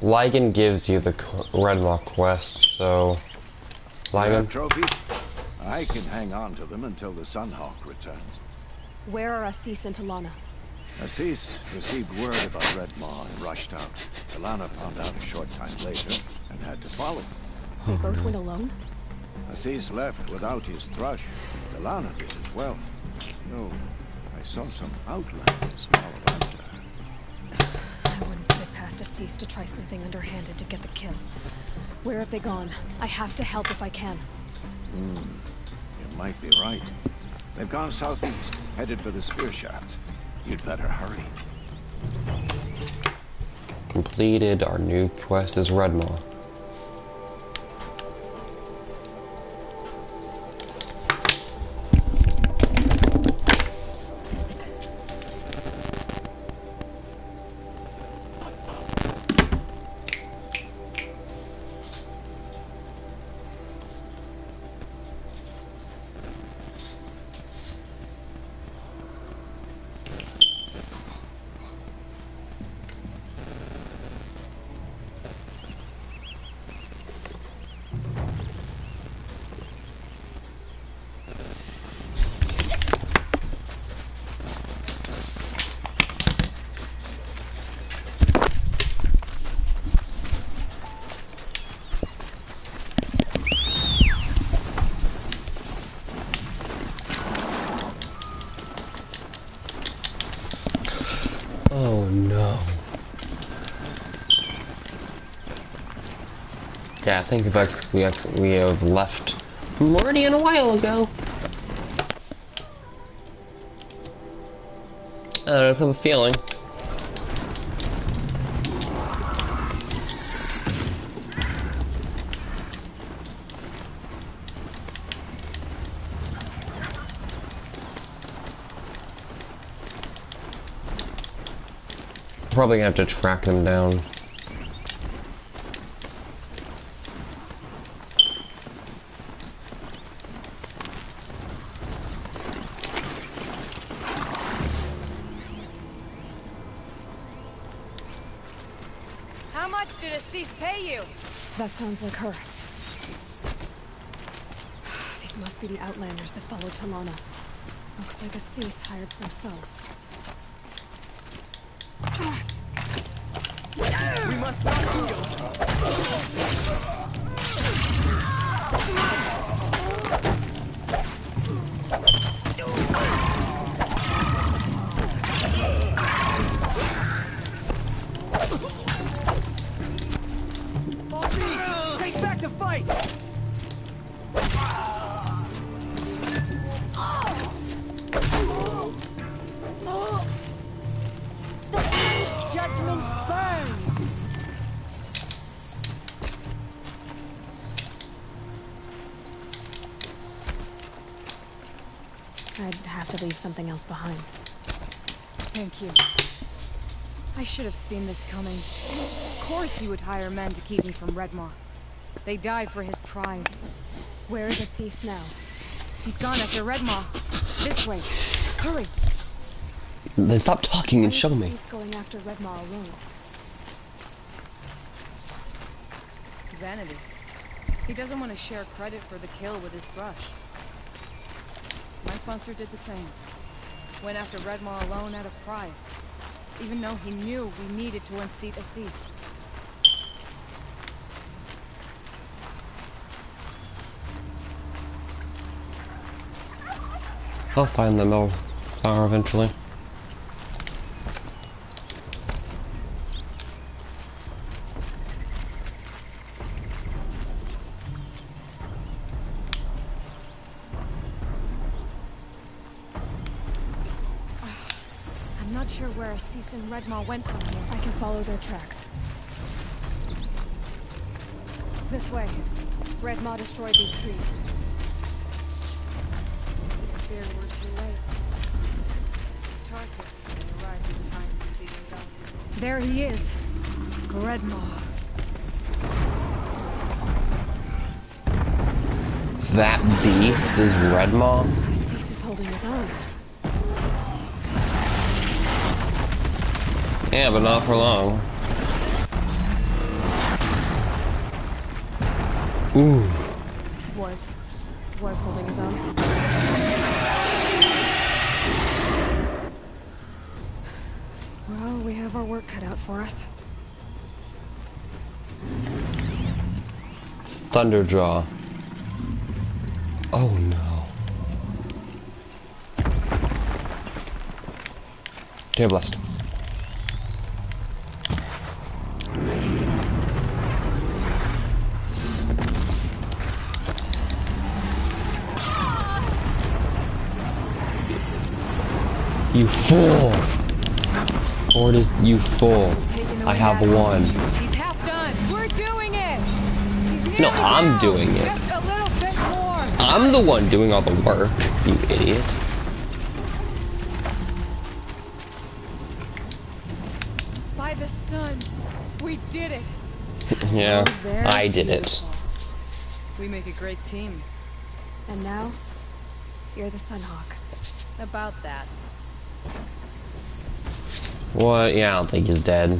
Lygan gives you the Red Maw quest, so... Lygan? Trophies? I can hang on to them until the Sunhawk returns. Where are Assis and Talana? Assis received word about Red Maw and rushed out. Talana found out a short time later and had to follow. They both went alone? Assis left without his thrush. Talana did as well. No, I saw some outlanders follow after her. I wouldn't put it past Assis to try something underhanded to get the kill. Where have they gone? I have to help if I can. You might be right. They've gone southeast, headed for the spear shafts. You'd better hurry. Completed. Our new quest is Red Maw. Oh no. Yeah, I think we have left Meridian a while ago. I just have a feeling. Probably gonna have to track them down. How much did Assis pay you? That sounds like her. These must be the Outlanders that followed Talana. Looks like Assis hired some thugs. We must not yield. Face back to fight! Judgment burns! I'd have to leave something else behind. Thank you. I should have seen this coming. Of course he would hire men to keep me from Redmaw. They died for his pride. Where is Assis now? He's gone after Redmaw. This way. Hurry. Then stop talking and show me. Assis going after Redmaw alone? Vanity. He doesn't want to share credit for the kill with his thrush. My sponsor did the same. Went after Redmaw alone out of pride. Even though he knew we needed to unseat Assis. I'll find the mill flower eventually. I'm not sure where Assis and Redmaw went from here. I can follow their tracks. This way. Redmaw destroyed these trees. Feared we're too late. Tarkus arrived in time to see them go. There he is. Redmaw. That beast is Redmaw? Assis is holding his own. Yeah, but not for long. Ooh. Was holding his own. Well, we have our work cut out for us. Thunderjaw. Oh no. Dear blessed. You fool! Or does you fool? I have one. He's half done. We're doing it. He's No, I'm doing it. just a little bit more. I'm the one doing all the work, you idiot. By the sun, we did it. Yeah, Oh, they're I did it. beautiful. We make a great team. And now, you're the Sunhawk. About that. What? Yeah, I don't think he's dead.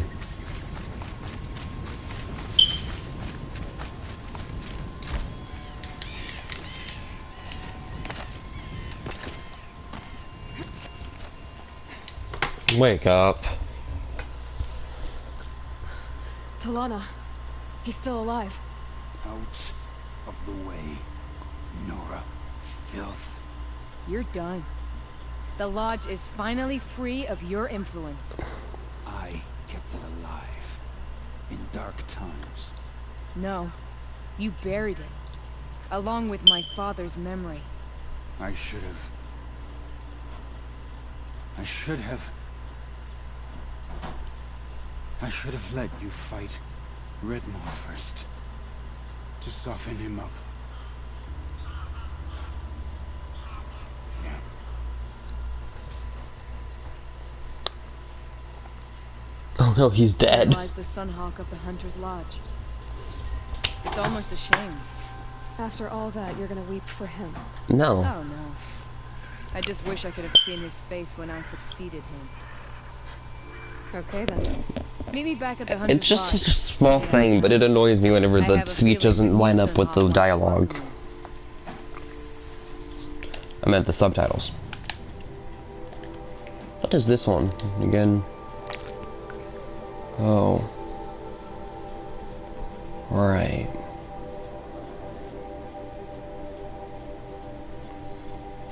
Wake up. Talana. He's still alive. Out of the way, Nora. Filth. You're done. The Lodge is finally free of your influence. I kept it alive. In dark times. No. You buried it. Along with my father's memory. I should have... I should have let you fight Redmaw first. To soften him up. Oh no, he's dead. Lies the Sunhawk of the Hunter's Lodge. It's almost a shame. After all that, you're gonna weep for him. No. Oh no. I just wish I could have seen his face when I succeeded him. Okay then. Meet me back at the Hunter's It's just Lodge. such a small thing, but it annoys me whenever I the have a speech feeling doesn't line you up with the Sunhawk dialogue. I meant the subtitles. What is this one again? Oh. Right.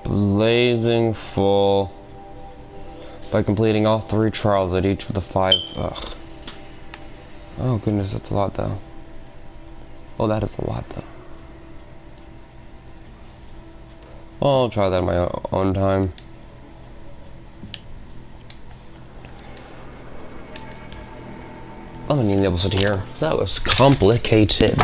Blazing full by completing all 3 trials at each of the 5. Ugh. Oh goodness, that's a lot though. Oh, that is a lot though. I'll try that in my own time. I'm gonna need the episode here. That was complicated.